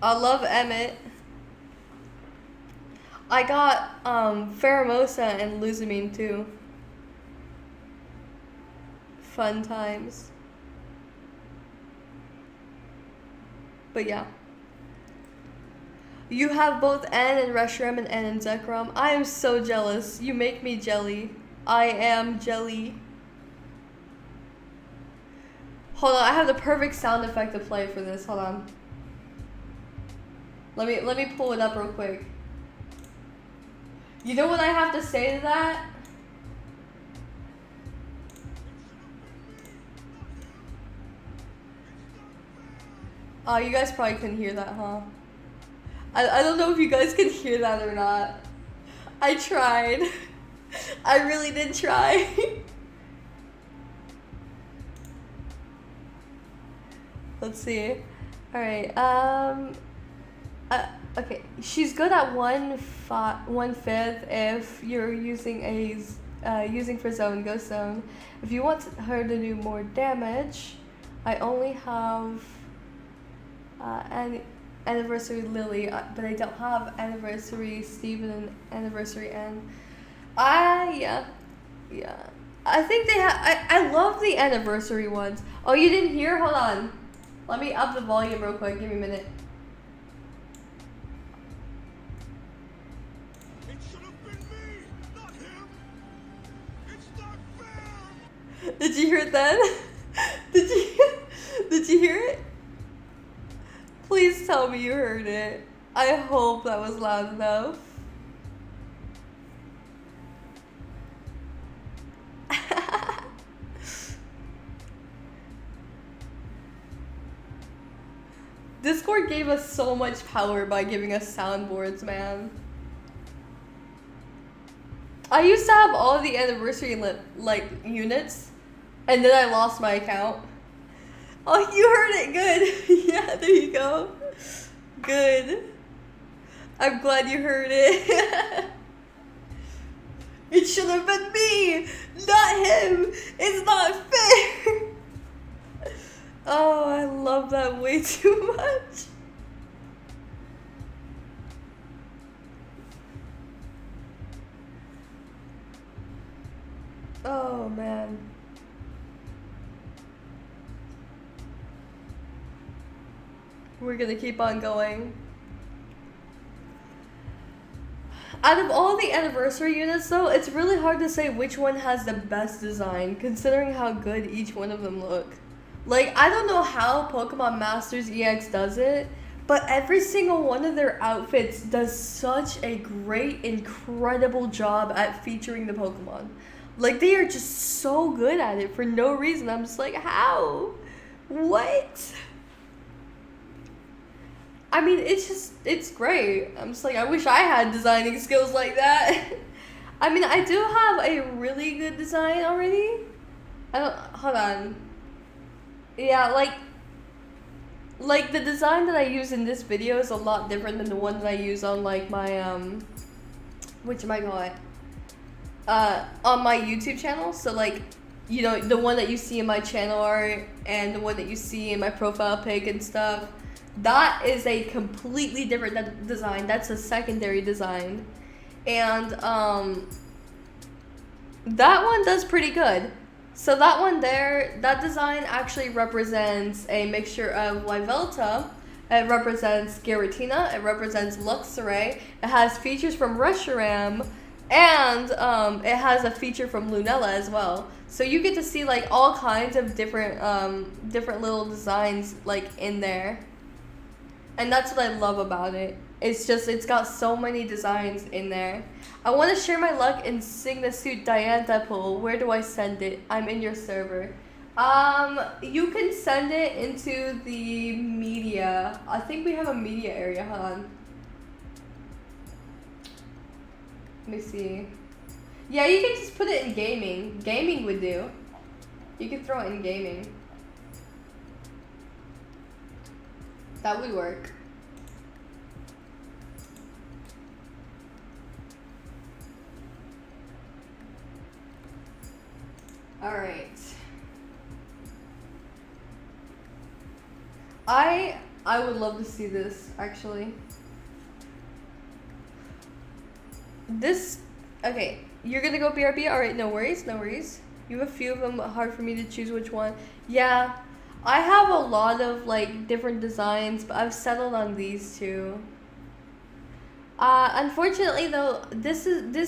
I love Emmett. I got Pheromosa and Luzamine too. Fun times. But yeah. You have both N and Reshiram and N and Zekrom. I am so jealous. You make me jelly. I am jelly. Hold on, I have the perfect sound effect to play for this. Hold on. Let me pull it up real quick. You know what I have to say to that? Oh, you guys probably couldn't hear that, huh? I don't know if you guys could hear that or not. I tried. I really did try. Let's see. Alright, okay, she's good at 1/5 if you're using using for zone, go zone. If you want her to do more damage, I only have Anniversary Lily, but I don't have Anniversary Steven and Anniversary Anne. Yeah. I think they have. I love the Anniversary ones. Oh, you didn't hear? Hold on. Let me up the volume real quick. Give me a minute. It should have been me, not him. It's not fair. Did you hear that? Did you hear it? Please tell me you heard it. I hope that was loud enough. Discord gave us so much power by giving us soundboards, man. I used to have all the anniversary like units, and then I lost my account. Oh, you heard it. Good. Yeah, there you go. Good. I'm glad you heard it. It should have been me, not him. It's not fair. Oh, I love that way too much. Oh man. We're gonna keep on going. Out of all the anniversary units though, it's really hard to say which one has the best design considering how good each one of them look. Like, I don't know how Pokemon Masters EX does it, but every single one of their outfits does such a great, incredible job at featuring the Pokemon. Like, they are just so good at it for no reason. I'm just like, how? What? I mean, it's great. I'm just like, I wish I had designing skills like that. I mean, I do have a really good design already. Hold on. Yeah, like the design that I use in this video is a lot different than the one that I use on like my, whatchamacallit? On my YouTube channel. So like, you know, the one that you see in my channel art and the one that you see in my profile pic and stuff. That is a completely different design. That's a secondary design. And that one does pretty good. So that one there, that design actually represents a mixture of Livelta. It represents Giratina. It represents Luxray. It has features from Reshiram. And it has a feature from Lunella as well. So you get to see like all kinds of different different little designs like in there. And that's what I love about it. It's just, it's got so many designs in there. I want to share my luck in Signa Suit Diantha pool. Where do I send it? I'm in your server. You can send it into the media. I think we have a media area. Hold on. Let me see. Yeah, you can just put it in gaming. Gaming would do. You can throw it in gaming. That would work. All right. I would love to see this actually. This, okay, you're gonna go BRB? All right, no worries, no worries. You have a few of them, hard for me to choose which one. Yeah. I have a lot of like different designs, but I've settled on these two. Unfortunately though, this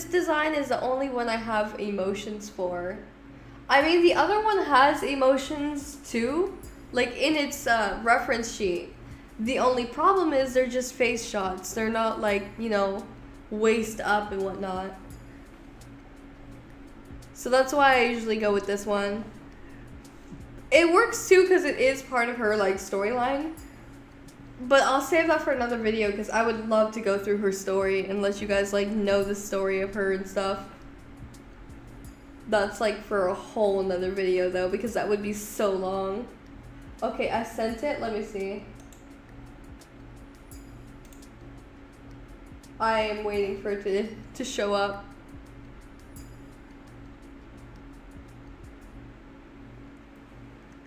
design is the only one I have emotions for. I mean, the other one has emotions too, like in its reference sheet. The only problem is they're just face shots. They're not like, you know, waist up and whatnot. So that's why I usually go with this one. It works too because it is part of her like storyline. But I'll save that for another video because I would love to go through her story and let you guys like know the story of her and stuff. That's like for a whole another video though because that would be so long. Okay, I sent it. Let me see. I am waiting for it to show up.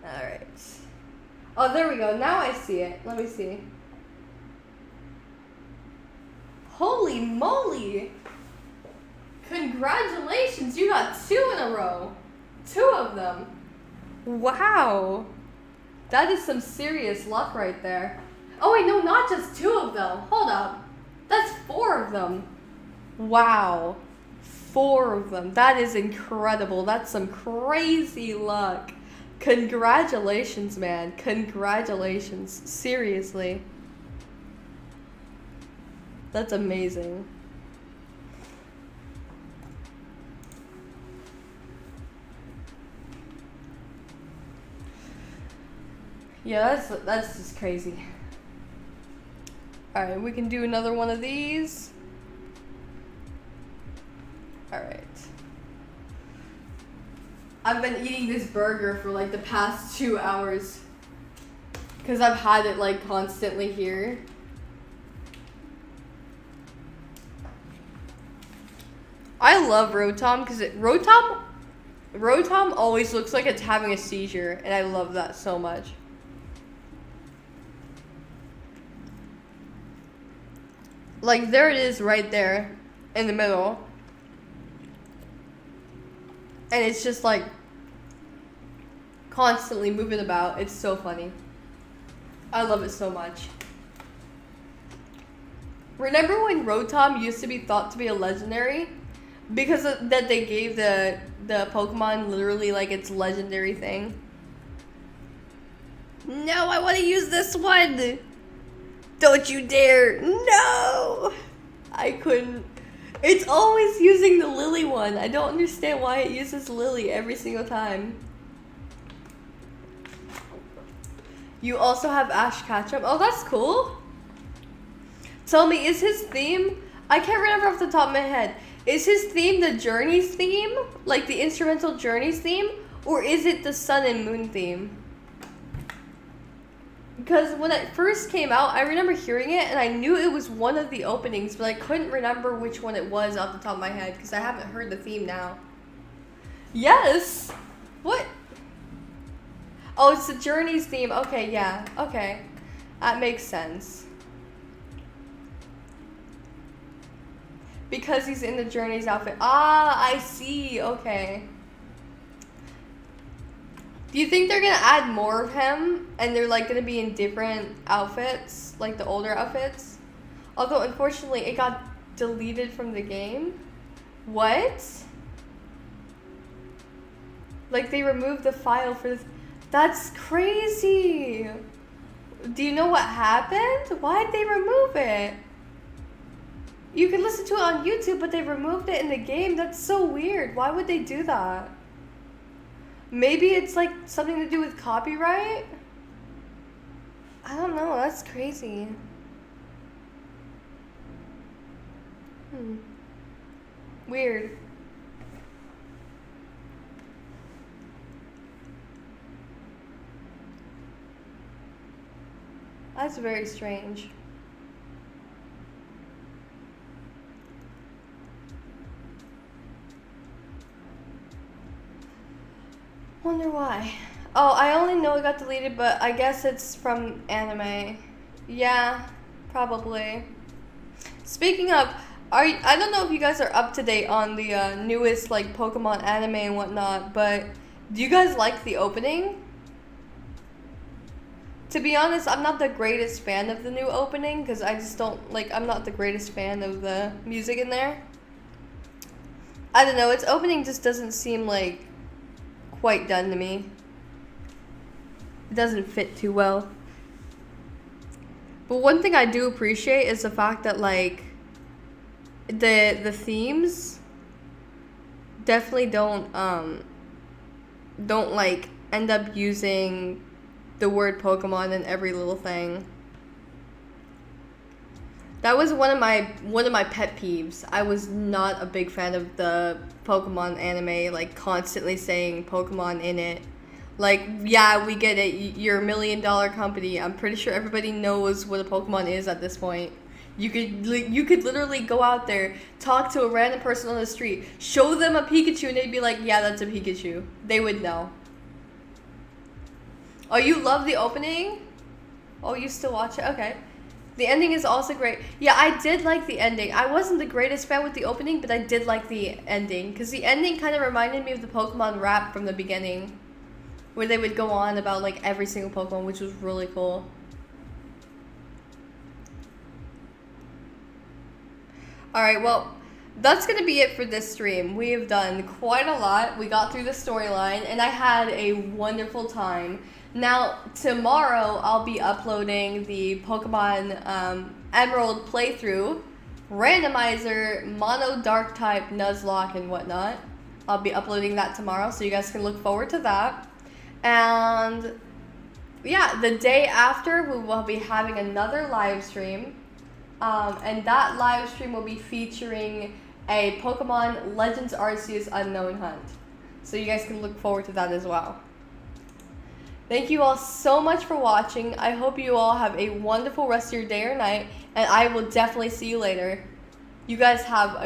Alright. Oh, there we go. Now I see it. Let me see. Holy moly! Congratulations! You got 2 in a row. 2 of them. Wow. That is some serious luck right there. Oh wait, no, not just 2 of them. Hold up. That's 4 of them. Wow. 4 of them. That is incredible. That's some crazy luck. Congratulations, man. Congratulations. Seriously. That's amazing. Yeah, that's just crazy. Alright, we can do another one of these. Alright. I've been eating this burger for like the past 2 hours. Because I've had it like constantly here. I love Rotom because Rotom always looks like it's having a seizure. And I love that so much. Like there it is right there in the middle. And it's just like constantly moving about. It's so funny. I love it so much. Remember when Rotom used to be thought to be a legendary? Because that they gave the Pokemon literally like its legendary thing. No, I want to use this one. Don't you dare. No. I couldn't. It's always using the Lily one. I don't understand why it uses Lily every single time. You also have Ash Ketchum. Oh, that's cool. Tell me, is his theme... I can't remember off the top of my head. Is his theme the Journeys theme? Like the instrumental Journeys theme? Or is it the Sun and Moon theme? Because when it first came out, I remember hearing it and I knew it was one of the openings, but I couldn't remember which one it was off the top of my head because I haven't heard the theme now. Yes! What? Oh, it's the Journeys theme. Okay, yeah. Okay. That makes sense. Because he's in the Journeys outfit. Ah, I see. Okay. Do you think they're gonna add more of him and they're like gonna be in different outfits, like the older outfits? Although unfortunately it got deleted from the game. What? Like they removed the file for this. That's crazy. Do you know what happened? Why'd they remove it? You can listen to it on YouTube, but they removed it in the game. That's so weird. Why would they do that? Maybe it's like something to do with copyright? I don't know. That's crazy. Weird. That's very strange. Wonder why. Oh, I only know it got deleted, but I guess it's from anime. Yeah, probably. Speaking of, I don't know if you guys are up to date on the newest like Pokemon anime and whatnot, but do you guys like the opening? To be honest, I'm not the greatest fan of the new opening because I just don't like. I'm not the greatest fan of the music in there. I don't know. Its opening just doesn't seem like quite done to me. It doesn't fit too well. But one thing I do appreciate is the fact that like the themes definitely don't like end up using the word Pokemon in every little thing. That was one of my pet peeves. I was not a big fan of the Pokemon anime, like constantly saying Pokemon in it. Like, yeah, we get it. You're $1 million company. I'm pretty sure everybody knows what a Pokemon is at this point. You could literally go out there, talk to a random person on the street, show them a Pikachu, and they'd be like, yeah, that's a Pikachu. They would know. Oh, you love the opening? Oh, you still watch it? Okay. The ending is also great. Yeah, I did like the ending. I wasn't the greatest fan with the opening, but I did like the ending. Because the ending kind of reminded me of the Pokemon rap from the beginning. Where they would go on about like every single Pokemon, which was really cool. Alright, well, that's going to be it for this stream. We have done quite a lot. We got through the storyline, and I had a wonderful time. Now, tomorrow, I'll be uploading the Pokemon Emerald playthrough, randomizer, mono dark type, Nuzlocke, and whatnot. I'll be uploading that tomorrow, so you guys can look forward to that. And yeah, the day after, we will be having another live stream. And that live stream will be featuring a Pokemon Legends Arceus Unknown Hunt. So you guys can look forward to that as well. Thank you all so much for watching. I hope you all have a wonderful rest of your day or night, and I will definitely see you later. You guys have a